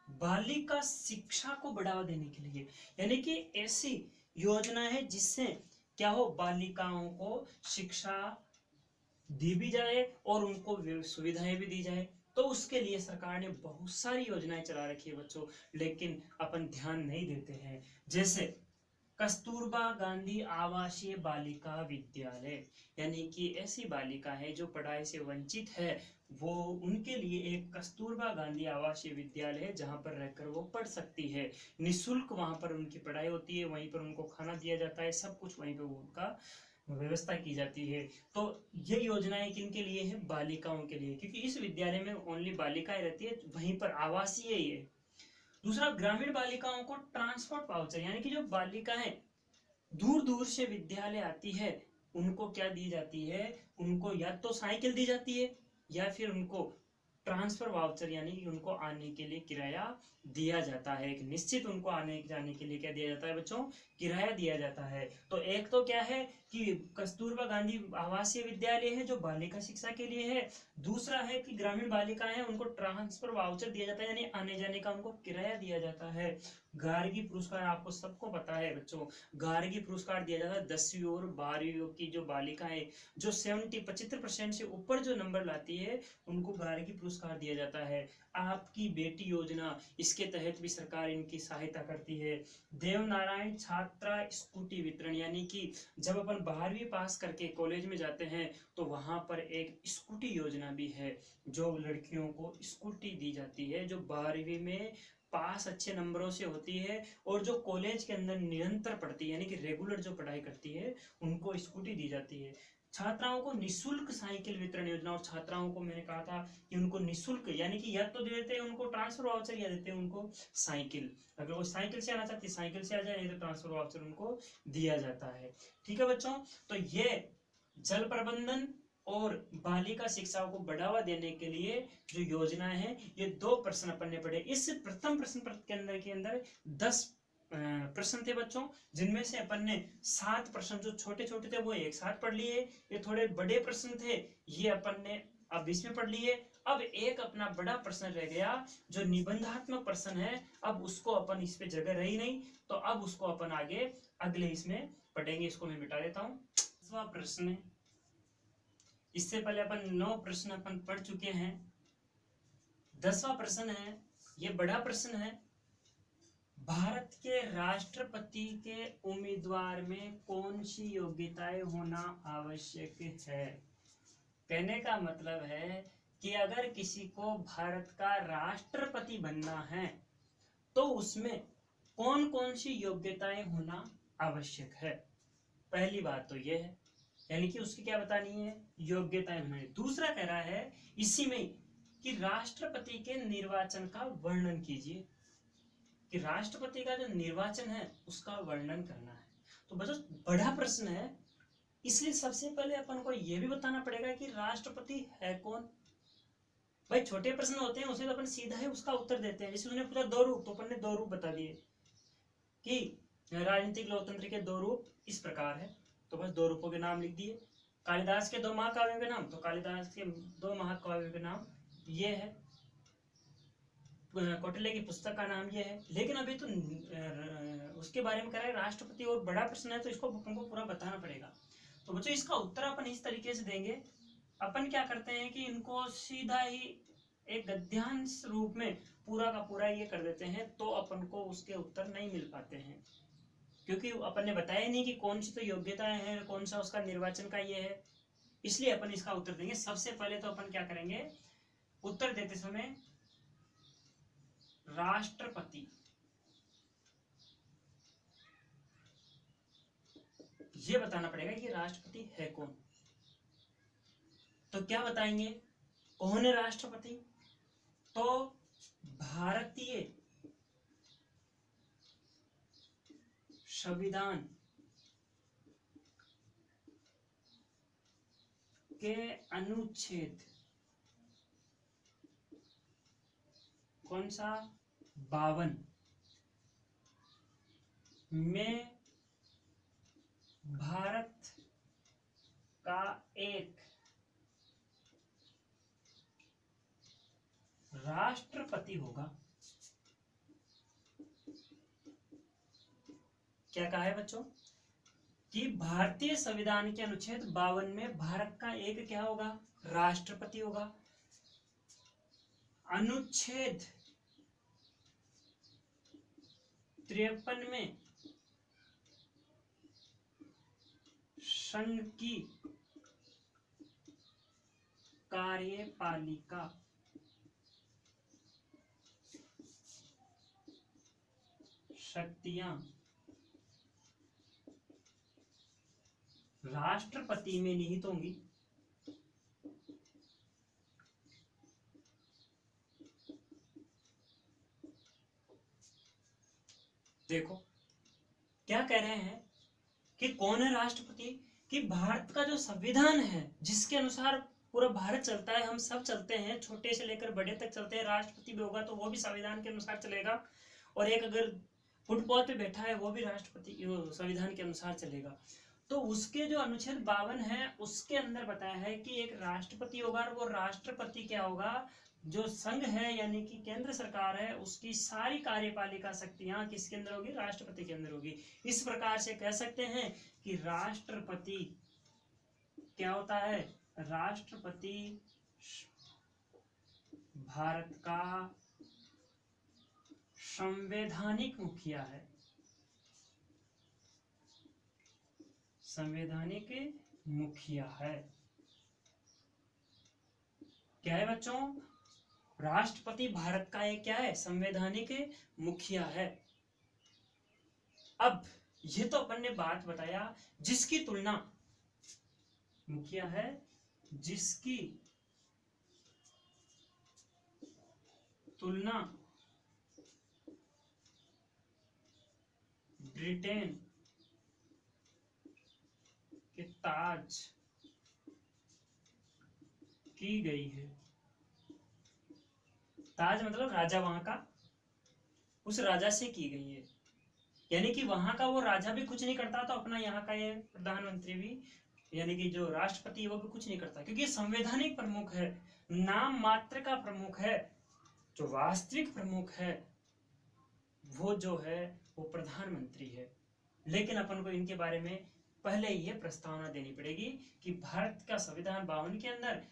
बालिका शिक्षा को बढ़ावा देने के लिए, यानी कि ऐसी योजना है जिससे क्या हो, बालिकाओं को शिक्षा दी भी जाए और उनको सुविधाएं भी दी जाए। तो उसके लिए सरकार ने बहुत सारी योजनाएं चला रखी है बच्चों, लेकिन अपन ध्यान नहीं देते हैं। जैसे कस्तूरबा गांधी आवासीय बालिका विद्यालय, यानी कि ऐसी बालिका है जो पढ़ाई से वंचित है, वो उनके लिए एक कस्तूरबा गांधी आवासीय विद्यालय है जहां पर रहकर वो पढ़ सकती है। निःशुल्क वहां पर उनकी पढ़ाई होती है, वहीं पर उनको खाना दिया जाता है, सब कुछ वहीं पर उनका व्यवस्था की जाती है। तो ये योजनाएं किन के लिए है? बालिकाओं के लिए, क्योंकि इस विद्यालय में ओनली बालिकाएं रहती है, वहीं पर आवासीय ही है। दूसरा, ग्रामीण बालिकाओं को ट्रांसपोर्ट वाउचर, यानी कि जो बालिकाएं दूर दूर से विद्यालय आती है, उनको क्या दी जाती है? उनको या तो साइकिल दी जाती है, या फिर उनको ट्रांसफर वाउचर, यानी कि उनको आने के लिए किराया दिया जाता है। एक निश्चित उनको आने जाने के लिए क्या दिया जाता है बच्चों? किराया दिया जाता है। तो एक तो क्या है कि कस्तूरबा गांधी आवासीय विद्यालय है जो बालिका शिक्षा के लिए है। दूसरा है कि ग्रामीण बालिकाएं हैं, उनको ट्रांसफर वाउचर दिया जाता है, यानी आने जाने का उनको किराया दिया जाता है। गार्गी पुरस्कार आपको सबको पता है बच्चों, गार्गी पुरस्कार दिया जाता है 10वीं और 12वीं की जो बालिकाएं जो 75% से ऊपर जो नंबर लाती है, उनको गार्गी पुरस्कार दिया जाता है। आपकी बेटी योजना, इसके तहत भी सरकार इनकी सहायता करती है। देवनारायण छात्रा स्कूटी वितरण, यानी कि जब अपन 12वीं पास करके कॉलेज में जाते हैं तो वहां पर एक स्कूटी योजना भी है, जो लड़कियों को स्कूटी दी जाती है, जो 12वीं में पास अच्छे नंबरों से होती है और जो कॉलेज के अंदर निरंतर पढ़ती है, यानी कि रेगुलर जो पढ़ाई करती है, उनको स्कूटी दी जाती है। छात्राओं को निशुल्क साइकिल वितरण योजना, और छात्राओं को मैंने कहा था कि उनको निशुल्क, यानी कि या तो दे देते हैं उनको ट्रांसफर वाउचर, या देते हैं उनको साइकिल। अगर वो साइकिल से आना चाहती है साइकिल से आ जाए, नहीं तो ट्रांसफर वाउचर उनको दिया जाता है। ठीक है बच्चों, तो ये जल प्रबंधन और बालिका शिक्षा को बढ़ावा देने के लिए जो योजनाएं हैं, ये 2 प्रश्न अपन ने पढ़े। इस प्रथम प्रश्न के अंदर 10 प्रश्न थे बच्चों, जिनमें से अपन ने 7 प्रश्न जो छोटे छोटे थे वो एक साथ पढ़ लिए। ये थोड़े बड़े प्रश्न थे, ये अपन ने अब इसमें पढ़ लिए। अब एक अपना बड़ा प्रश्न रह गया जो निबंधात्मक प्रश्न है, अब उसको अपन इस पे जगह रही नहीं, तो अब उसको अपन आगे अगले इसमें पढ़ेंगे। इसको मैं मिटा देता हूँ। 10वां प्रश्न, इससे पहले अपन 9 प्रश्न अपन पढ़ चुके हैं। 10वां प्रश्न है, ये बड़ा प्रश्न है। भारत के राष्ट्रपति के उम्मीदवार में कौन सी योग्यताएं होना आवश्यक है? कहने का मतलब है कि अगर किसी को भारत का राष्ट्रपति बनना है तो उसमें कौन कौन सी योग्यताएं होना आवश्यक है। पहली बात तो यह है, यानी कि उसकी क्या बतानी है? योग्यताएं बनानी। दूसरा कह रहा है इसी में कि राष्ट्रपति के निर्वाचन का वर्णन कीजिए, कि राष्ट्रपति का जो निर्वाचन है उसका वर्णन करना है। तो बच्चों बड़ा प्रश्न है, इसलिए सबसे पहले अपन को यह भी बताना पड़ेगा कि राष्ट्रपति है कौन। भाई छोटे प्रश्न होते हैं उसमें तो अपन सीधा ही उसका उत्तर देते हैं। जैसे उसने पूछा 2 रूप, तो अपन ने 2 रूप बता दिए कि राजनीतिक लोकतंत्र के 2 रूप इस प्रकार है, तो बस 2 रूपों के नाम लिख दिए। कालिदास के 2 महाकाव्यों के नाम, तो कालिदास के 2 महाकाव्यों के नाम ये है। कौटिल्य की पुस्तक का नाम ये है। लेकिन अभी तो उसके बारे में कह रहा है राष्ट्रपति, और बड़ा प्रश्न है तो इसको अपन को पूरा बताना पड़ेगा। तो बच्चों इसका उत्तर अपन इस तरीके से देंगे। अपन क्या करते हैं कि इनको सीधा ही एक गद्यांश रूप में पूरा का पूरा ये कर देते हैं, तो अपन को उसके उत्तर नहीं मिल पाते हैं, क्योंकि अपन ने बताया नहीं कि कौन सी तो योग्यताएं हैं, कौन सा उसका निर्वाचन का ये है। इसलिए अपन इसका उत्तर देंगे। सबसे पहले तो अपन क्या करेंगे, उत्तर देते समय राष्ट्रपति, ये बताना पड़ेगा कि राष्ट्रपति है कौन। तो क्या बताएंगे, कौन है राष्ट्रपति? तो भारतीय संविधान के अनुच्छेद कौन सा 52 में भारत का एक राष्ट्रपति होगा। क्या कहा है बच्चों कि भारतीय संविधान के अनुच्छेद 52 में भारत का एक क्या होगा, राष्ट्रपति होगा। अनुच्छेद 53 में संघ की कार्यपालिका शक्तियां राष्ट्रपति में निहित होंगी। देखो क्या कह रहे हैं कि कौन है राष्ट्रपति, कि भारत का जो संविधान है जिसके अनुसार पूरा भारत चलता है, हम सब चलते हैं, छोटे से लेकर बड़े तक चलते हैं। राष्ट्रपति भी होगा तो वो भी संविधान के अनुसार चलेगा, और एक अगर फुटपाथ पे बैठा है वो भी राष्ट्रपति संविधान के अनुसार चलेगा। तो उसके जो अनुच्छेद 52 है उसके अंदर बताया है कि एक राष्ट्रपति होगा, और वो राष्ट्रपति क्या होगा, जो संघ है यानी कि केंद्र सरकार है उसकी सारी कार्यपालिका शक्तियां किसके अंदर होगी, राष्ट्रपति के अंदर होगी। इस प्रकार से कह सकते हैं कि राष्ट्रपति क्या होता है, राष्ट्रपति भारत का संवैधानिक मुखिया है। संवैधानिक मुखिया है। क्या है बच्चों, राष्ट्रपति भारत का एक क्या है, संवैधानिक मुखिया है। अब ये तो अपन ने बात बताया जिसकी तुलना, मुखिया है जिसकी तुलना ब्रिटेन के ताज की गई है। ताज मतलब राजा वहां का, उस राजा से की गई है। यानी कि वहां का वो राजा भी कुछ नहीं करता तो अपना यहाँ का ये प्रधानमंत्री भी यानी कि जो राष्ट्रपति है वो भी कुछ नहीं करता, क्योंकि संवैधानिक प्रमुख है, नाम मात्र का प्रमुख है। जो वास्तविक प्रमुख है वो जो है वो प्रधानमंत्री है। लेकिन अपन को इनके बारे में पहले ये प्रस्तावना देनी पड़ेगी कि भारत का संविधान 52 के अंदर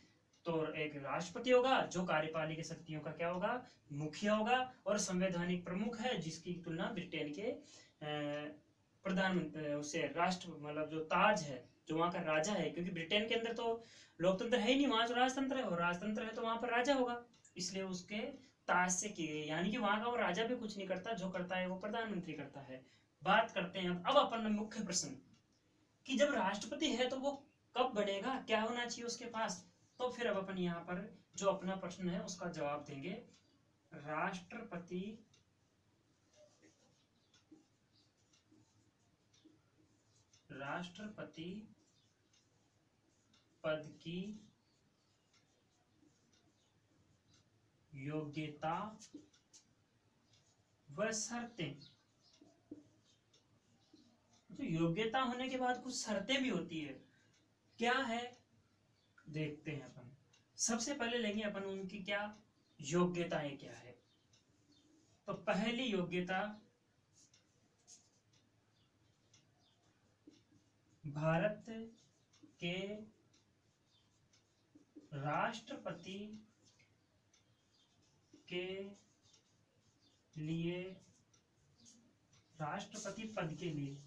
तो एक राष्ट्रपति होगा जो कार्यपालिका शक्तियों का क्या होगा, मुखिया होगा, और संवैधानिक प्रमुख है जिसकी तुलना ब्रिटेन के प्रधानमंत्री उससे राष्ट्र मतलब जो ताज है, जो वहां का राजा है, क्योंकि ब्रिटेन के अंदर तो लोकतंत्र है ही नहीं, वहां तो राजतंत्र है, और राजतंत्र है तो वहां पर राजा होगा, इसलिए उसके ताज से की गई। यानी कि वहां का वो राजा भी कुछ नहीं करता, जो करता है वो प्रधानमंत्री करता है। बात करते हैं अब अपन मुख्य प्रश्न कि जब राष्ट्रपति है तो वो कब बनेगा, क्या होना चाहिए उसके पास। तो फिर अब अपन यहाँ पर जो अपना प्रश्न है उसका जवाब देंगे। राष्ट्रपति राष्ट्रपति पद की योग्यता व शर्तें। तो योग्यता होने के बाद कुछ शर्तें भी होती है, क्या है देखते हैं अपन। सबसे पहले लेंगे अपन उनकी क्या योग्यताएं क्या है। तो पहली योग्यता, भारत के राष्ट्रपति के लिए, राष्ट्रपति पद के लिए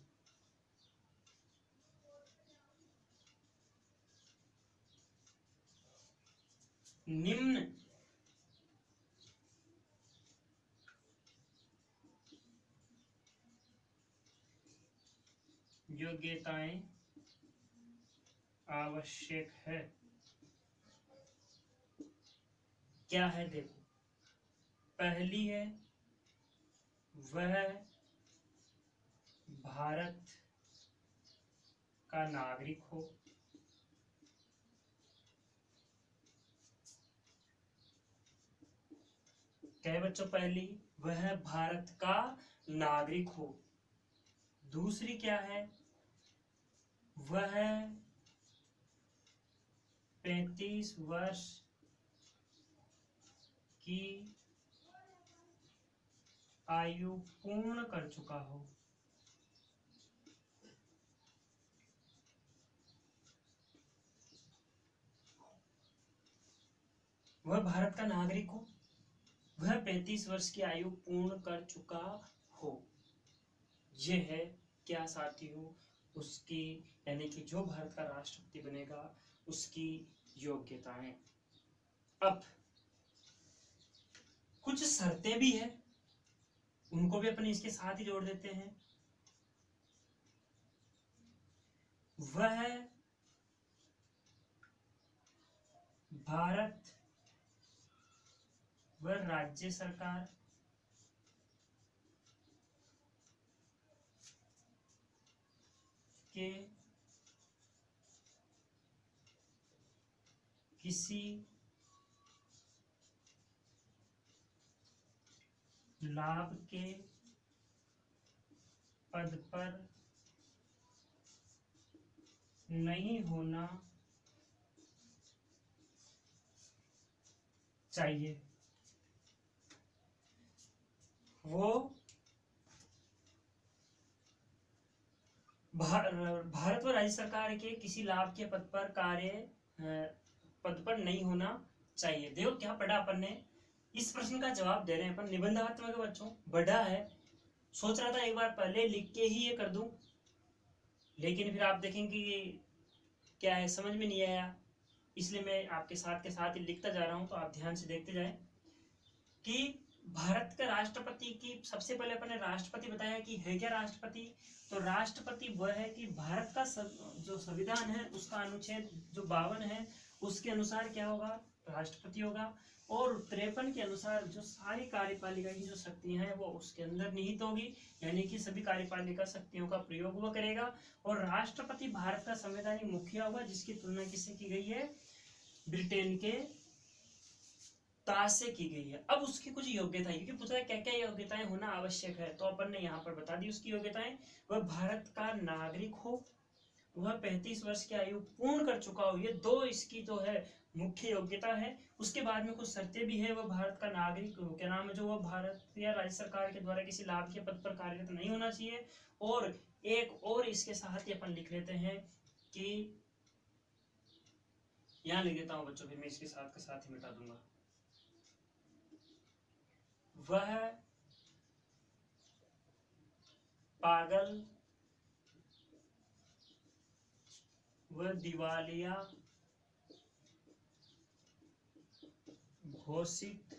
निम्न योग्यताएं आवश्यक है। क्या है देखो, पहली है वह भारत का नागरिक हो। क्या है बच्चों? पहली, वह भारत का नागरिक हो। दूसरी क्या है? वह 35 वर्ष की आयु पूर्ण कर चुका हो। वह भारत का नागरिक हो, वह 35 वर्ष की आयु पूर्ण कर चुका हो। यह है क्या साथियों? उसकी, यानी कि जो भारत का राष्ट्रपति बनेगा उसकी योग्यताएं। अब कुछ शर्तें भी है, उनको भी अपने इसके साथ ही जोड़ देते हैं। वह भारत व राज्य सरकार के किसी लाभ के पद पर नहीं होना चाहिए। वो भारत व राज्य सरकार के किसी लाभ के पद पर पद पर नहीं होना चाहिए। देखो क्या पढ़ा अपन ने, इस प्रश्न का जवाब दे रहे हैं अपन। निबंधात्मक बच्चों बढ़ा है, सोच रहा था एक बार पहले लिख के ही ये कर दूं, लेकिन फिर आप देखेंगे कि क्या है, समझ में नहीं आया, इसलिए मैं आपके साथ ही लिखता जा रहा हूं। तो आप ध्यान से देखते जाएं कि भारत के राष्ट्रपति की, सबसे पहले अपने राष्ट्रपति बताया कि है क्या राष्ट्रपति। तो राष्ट्रपति वह है कि भारत का जो संविधान है उसका अनुच्छेद जो 52 है उसके अनुसार क्या होगा? राष्ट्रपति होगा। और 53 के अनुसार जो सारी कार्यपालिका की जो शक्तियां हैं वो उसके अंदर निहित होगी, यानी कि सभी कार्यपालिका शक्तियों का प्रयोग वो करेगा। और राष्ट्रपति भारत का संवैधानिक मुखिया होगा, जिसकी तुलना किससे की गई है? ब्रिटेन के ताज से की गई है। अब उसकी कुछ योग्यताएं, क्योंकि पूछा है क्या क्या योग्यताएं होना आवश्यक है, तो अपन ने यहाँ पर बता दी उसकी योग्यताएं। वह भारत का नागरिक हो, वह 35 वर्ष की आयु पूर्ण कर चुका हो। ये दो इसकी जो है मुख्य योग्यता है। उसके बाद में कुछ शर्तें भी है। वह भारत का नागरिक हो, क्या नाम है, जो वह भारत या राज्य सरकार के द्वारा किसी लाभ के पद पर कार्यरत नहीं होना चाहिए। और एक और इसके साथ ही अपन लिख लेते हैं कि, यहाँ लिख देता हूँ बच्चों, फिर मैं इसके साथ ही मिटा दूंगा। वह पागल व दिवालिया घोषित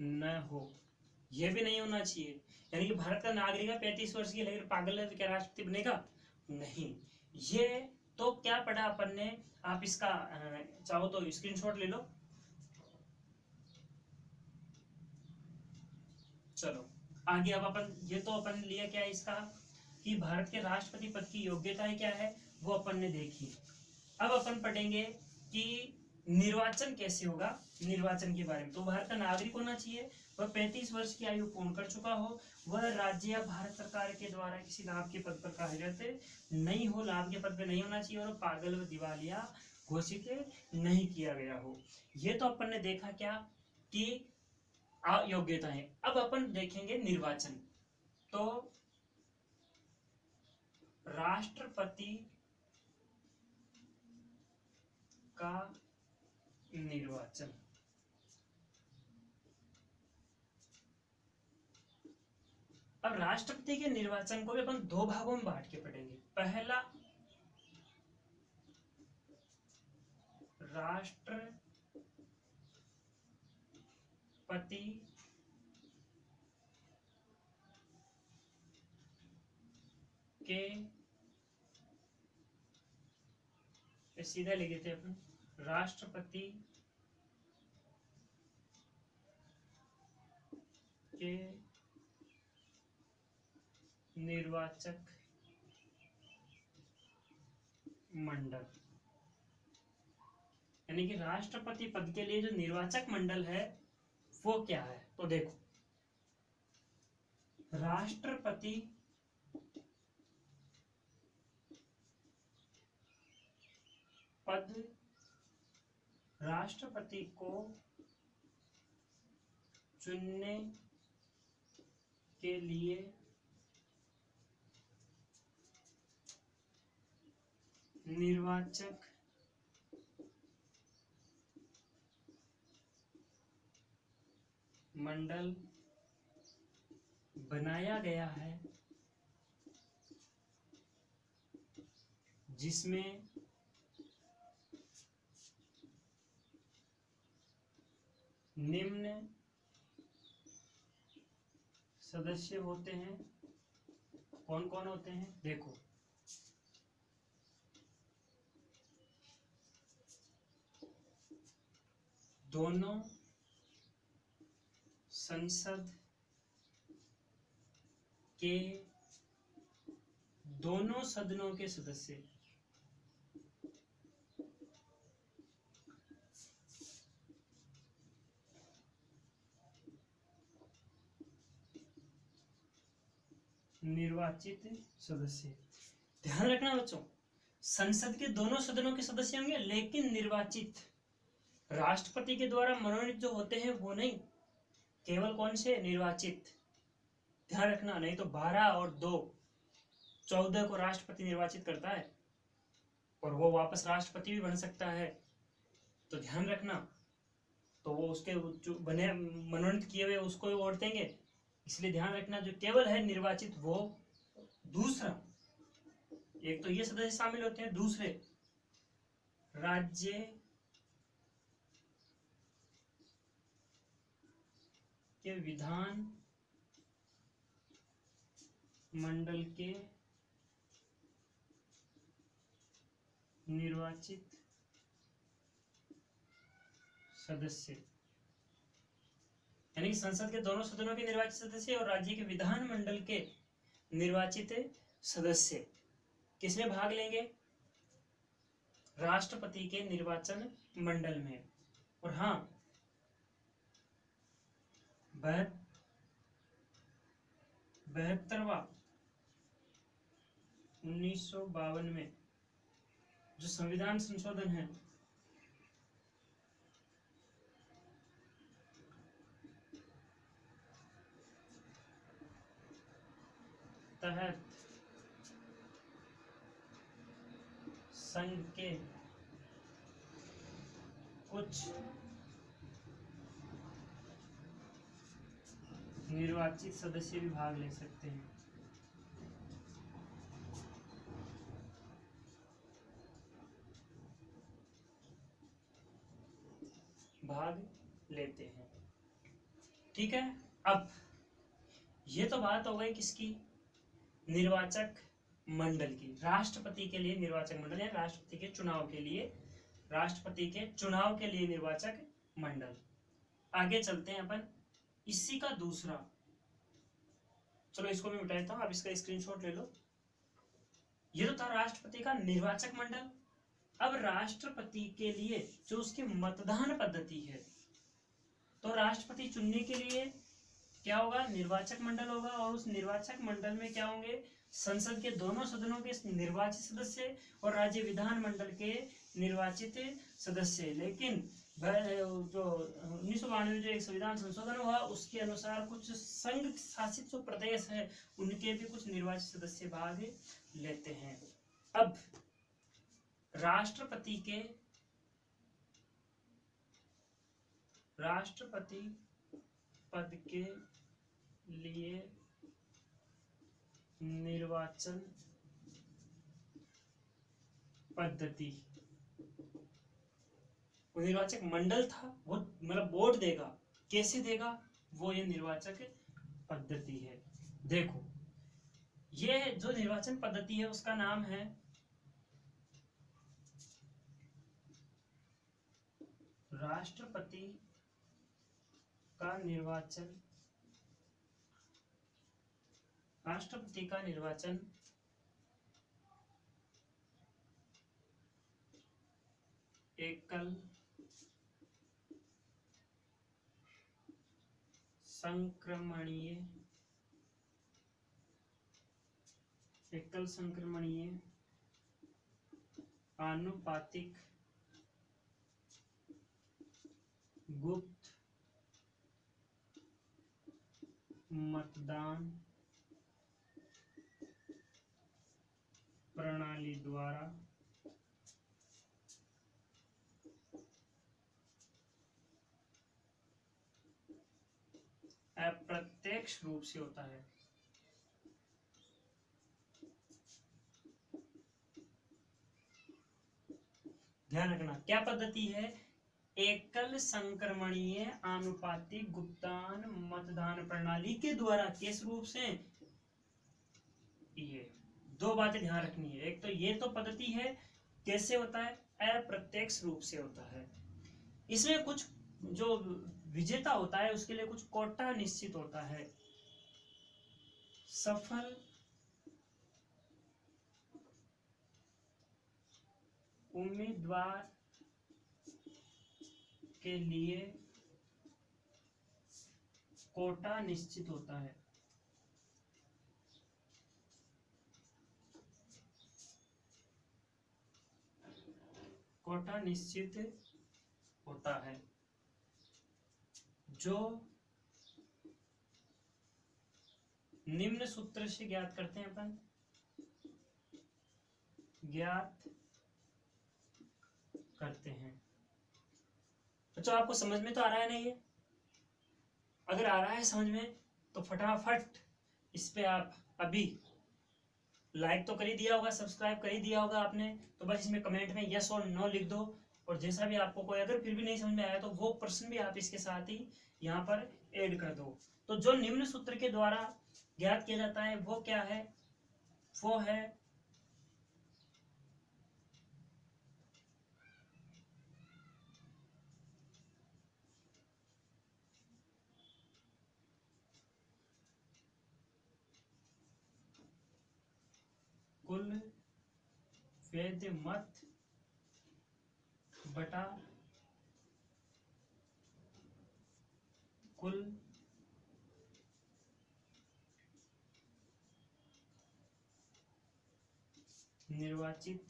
न हो। यह भी नहीं होना चाहिए, यानी कि भारत का नागरिक है, 35 वर्ष की, लेकिन पागल है तो क्या राष्ट्रपति बनेगा? नहीं। ये तो क्या पढ़ा अपन ने, आप इसका चाहो तो स्क्रीनशॉट ले लो। चलो आगे, अब अपन ये तो अपन लिया क्या है इसका, कि भारत के राष्ट्रपति पद की योग्यताएं क्या है वो अपन ने देखी। अब अपन पढ़ेंगे कि निर्वाचन कैसे होगा, निर्वाचन के बारे में। तो भारत का नागरिक होना चाहिए, वह 35 वर्ष की आयु पूर्ण कर चुका हो, वह राज्य या भारत सरकार के द्वारा किसी लाभ के पद पर कार्यरत नहीं हो, लाभ के पद पर नहीं होना चाहिए, और पागल व दिवालिया घोषित नहीं किया गया हो। ये तो अपन ने देखा क्या कि योग्यता है। अब अपन देखेंगे निर्वाचन। तो राष्ट्रपति का निर्वाचन, अब राष्ट्रपति के निर्वाचन को भी अपन दो भागों में बांट के पढ़ेंगे। पहला, राष्ट्रपति के, सीधा लिख देते अपन, राष्ट्रपति के निर्वाचक मंडल, यानी कि राष्ट्रपति पद के लिए जो निर्वाचक मंडल है वो क्या है। तो देखो, राष्ट्रपति पद, राष्ट्रपति को चुनने के लिए निर्वाचक मंडल बनाया गया है, जिसमें निम्न सदस्य होते हैं। कौन कौन होते हैं? देखो, दोनों संसद के दोनों सदनों के सदस्य, निर्वाचित सदस्य। ध्यान रखना बच्चों, संसद के दोनों सदनों के सदस्य होंगे, लेकिन निर्वाचित राष्ट्रपति के द्वारा मनोनीत जो होते हैं वो नहीं, केवल कौन से? निर्वाचित। ध्यान रखना, नहीं तो 12 और 2 14 को राष्ट्रपति निर्वाचित करता है और वो वापस राष्ट्रपति भी बन सकता है। तो ध्यान रखना, तो वो उसके जो बने मनोनीत किए हुए उसको ही वोट देंगे, इसलिए ध्यान रखना जो केवल है निर्वाचित वो दूसरा, एक तो ये सदस्य शामिल होते हैं, दूसरे राज्य के विधान मंडल के निर्वाचित सदस्य, यानी कि संसद के दोनों सदनों के निर्वाचित सदस्य और राज्य के विधान मंडल के निर्वाचित सदस्य किसमें भाग लेंगे? राष्ट्रपति के निर्वाचन मंडल में। और हाँ, 72वां 1952 में जो संविधान संशोधन है, तहत संघ के कुछ निर्वाचित सदस्य भी भाग ले सकते हैं। भाग लेते हैं, ठीक है। अब ये तो बात हो गई किसकी? निर्वाचक मंडल की। राष्ट्रपति के लिए निर्वाचक मंडल या राष्ट्रपति के चुनाव के लिए, राष्ट्रपति के चुनाव के लिए निर्वाचक मंडल। आगे चलते हैं अपन, इसी का दूसरा, चलो इसको मैं मिटा देता हूं, आप इसका स्क्रीनशॉट ले लो। ये तो था राष्ट्रपति का निर्वाचक मंडल। अब राष्ट्रपति के लिए जो उसकी मतदान पद्धति है, तो राष्ट्रपति चुनने के लिए क्या होगा? निर्वाचक मंडल होगा, और उस निर्वाचक मंडल में क्या होंगे? संसद के दोनों सदनों के निर्वाचित सदस्य और राज्य विधान मंडल के निर्वाचित सदस्य। लेकिन जो 1992 जो एक संविधान संशोधन हुआ उसके अनुसार कुछ संघ शासित जो प्रदेश है उनके भी कुछ निर्वाचित सदस्य भाग लेते हैं। अब राष्ट्रपति पद के लिए निर्वाचन पद्धति, वो निर्वाचक मंडल था, वो मतलब वोट देगा, कैसे देगा? वो ये निर्वाचक पद्धति है। देखो, ये जो निर्वाचन पद्धति है उसका नाम है राष्ट्रपति का निर्वाचन राष्ट्रपति का निर्वाचन एकल संक्रमणीय आनुपातिक गुप्त मतदान प्रणाली द्वारा अप्रत्यक्ष रूप से होता है। ध्यान रखना क्या पद्धति है, एकल संक्रमणीय आनुपातिक गुप्तान मतदान प्रणाली के द्वारा। किस रूप से? ये दो बातें ध्यान रखनी है, एक तो ये तो पद्धति है कैसे होता है, अप्रत्यक्ष रूप से होता है। इसमें कुछ जो विजेता होता है उसके लिए कुछ कोटा निश्चित होता है। सफल उम्मीदवार के लिए कोटा निश्चित होता है। कोटा निश्चित होता है जो निम्न सूत्र से ज्ञात करते हैं अपन। ज्ञात करते हैं। बच्चों आपको समझ में तो आ रहा है ना ये? अगर आ रहा है समझ में तो फटाफट इस पे आप अभी लाइक तो कर ही दिया होगा, सब्सक्राइब कर ही दिया होगा आपने, तो बस इसमें कमेंट में यस और नो लिख दो। और जैसा भी आपको कोई अगर फिर भी नहीं समझ में आया तो वो प्रश्न भी आप इसके साथ ही यहाँ पर ऐड कर दो। तो जो निम्न सूत्र के द्वारा ज्ञात किया जाता है वो क्या है? वो है कुल वैध मत बटा कुल निर्वाचित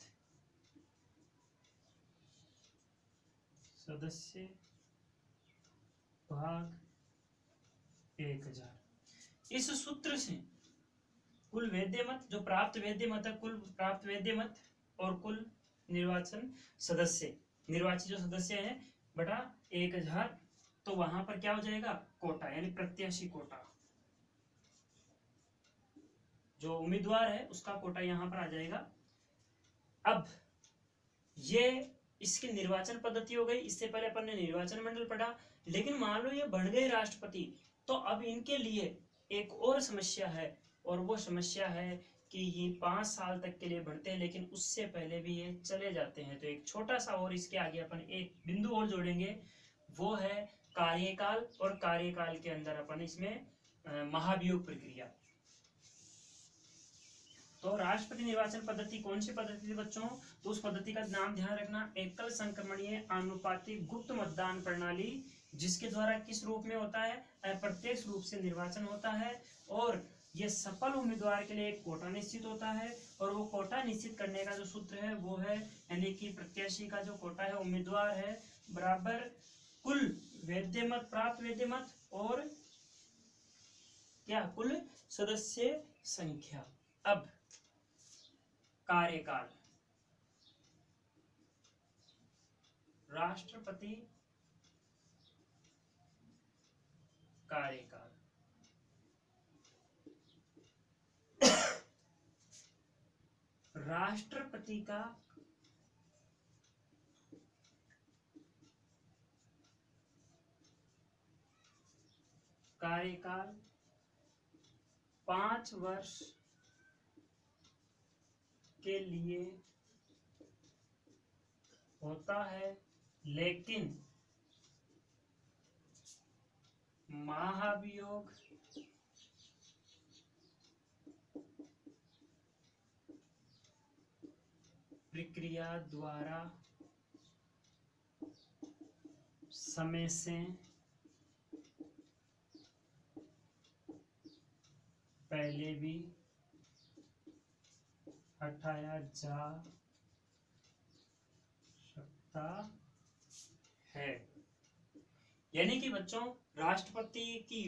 सदस्य भाग 1000। इस सूत्र से कुल वैध मत, जो प्राप्त वैध मत है, कुल प्राप्त वैध मत और कुल निर्वाचन सदस्य, निर्वाचित जो सदस्य हैं बटा 1000, तो वहां पर क्या हो जाएगा? कोटा, यानी प्रत्याशी कोटा। जो उम्मीदवार है उसका कोटा यहां पर आ जाएगा। अब ये इसकी निर्वाचन पद्धति हो गई। इससे पहले अपन ने निर्वाचन मंडल पढ़ा, लेकिन मान लो ये बन गए राष्ट्रपति, तो अब इनके लिए एक और समस्या है, और वो समस्या है कि ये 5 साल तक के लिए बढ़ते हैं, लेकिन उससे पहले भी ये चले जाते हैं। तो एक छोटा सा और इसके आगे अपन एक बिंदु और जोड़ेंगे, वो है कार्यकाल। और कार्यकाल के अंदर अपन इसमें महाभियोग प्रक्रिया। तो राष्ट्रपति निर्वाचन पद्धति कौन सी पद्धति थी बच्चों? तो उस पद्धति का नाम ध्यान रखना, एकल संक्रमणीय आनुपातिक गुप्त मतदान प्रणाली, जिसके द्वारा किस रूप में होता है? अप्रत्यक्ष रूप से निर्वाचन होता है। और ये सफल उम्मीदवार के लिए एक कोटा निश्चित होता है, और वो कोटा निश्चित करने का जो सूत्र है वो है, यानी कि प्रत्याशी का जो कोटा है, उम्मीदवार है, बराबर कुल वैध मत, प्राप्त वैध मत, और क्या? कुल सदस्य संख्या। अब कार्यकाल, राष्ट्रपति कार्यकाल। राष्ट्रपति का कार्यकाल 5 वर्ष के लिए होता है, लेकिन महाभियोग प्रक्रिया द्वारा समय से पहले भी हटाया जा सकता है। यानी कि बच्चों राष्ट्रपति की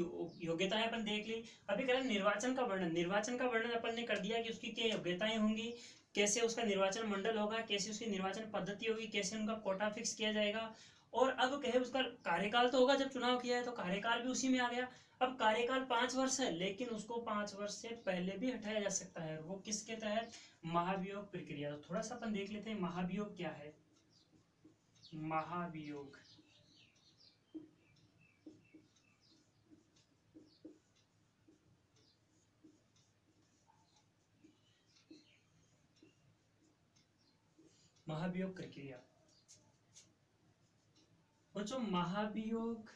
योग्यताएं अपन देख ली। अभी करें निर्वाचन का वर्णन। निर्वाचन का वर्णन अपन ने कर दिया कि उसकी क्या योग्यताएं होंगी, कैसे उसका निर्वाचन मंडल होगा, कैसे उसकी निर्वाचन पद्धति होगी, कैसे उनका कोटा फिक्स किया जाएगा। और अब कहे उसका कार्यकाल तो होगा, जब चुनाव किया है तो कार्यकाल भी उसी में आ गया। अब कार्यकाल 5 वर्ष है, लेकिन उसको 5 वर्ष से पहले भी हटाया जा सकता है। वो किसके तहत? महाभियोग प्रक्रिया। तो थोड़ा सा अपन देख लेते हैं महाभियोग क्या है। महाभियोग महाभियोग प्रक्रिया। बच्चों महाभियोग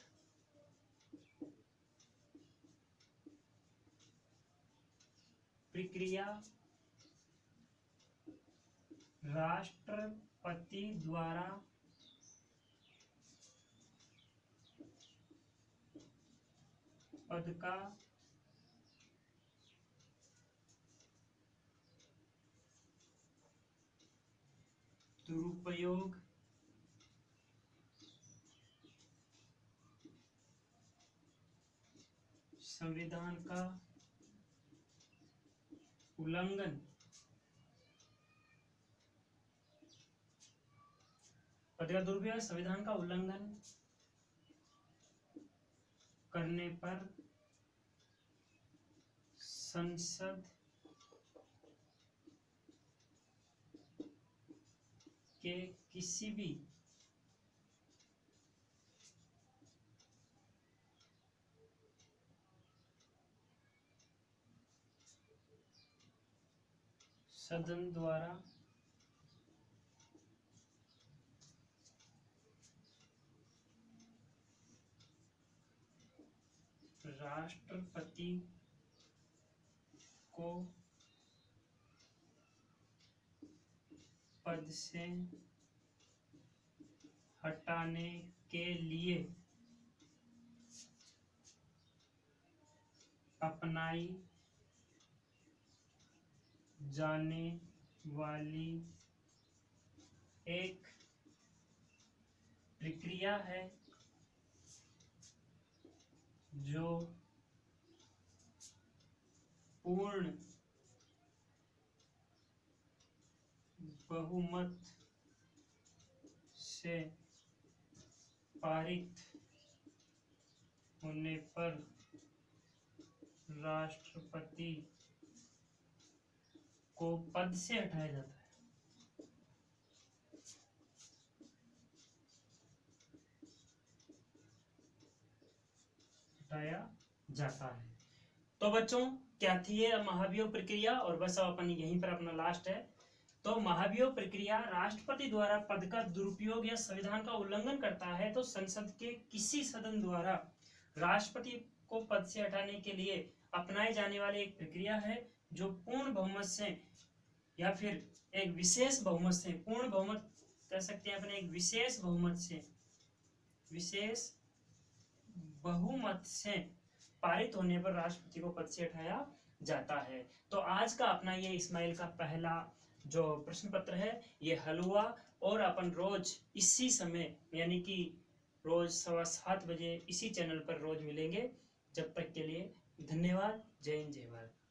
प्रक्रिया राष्ट्रपति द्वारा पद का दुरुपयोग संविधान का उल्लंघन पद का दुरुपयोग संविधान का उल्लंघन करने पर संसद के किसी भी सदन द्वारा राष्ट्रपति को पद से हटाने के लिए अपनाई जाने वाली एक प्रक्रिया है जो पूर्ण बहुमत से पारित होने पर राष्ट्रपति को पद से हटाया जाता है। हटाया जाता है। तो बच्चों क्या थी ये महाभियोग प्रक्रिया? और बस अब अपन यहीं पर अपना लास्ट है। तो महाभियोग प्रक्रिया राष्ट्रपति द्वारा पद का दुरुपयोग या संविधान का उल्लंघन करता है तो संसद के किसी सदन द्वारा राष्ट्रपति को पद से हटाने के लिए अपनाई जाने वाली एक प्रक्रिया है जो पूर्ण बहुमत से या फिर एक विशेष बहुमत से, पूर्ण बहुमत कह सकते हैं अपने, एक विशेष बहुमत से पारित होने पर राष्ट्रपति को पद से हटाया जाता है। तो आज का अपना ये इस्माइल का पहला जो प्रश्न पत्र है ये हल हुआ। और अपन रोज इसी समय यानी कि रोज 7:15 बजे इसी चैनल पर रोज मिलेंगे। जब तक के लिए धन्यवाद। जय हिंद, जय भारत।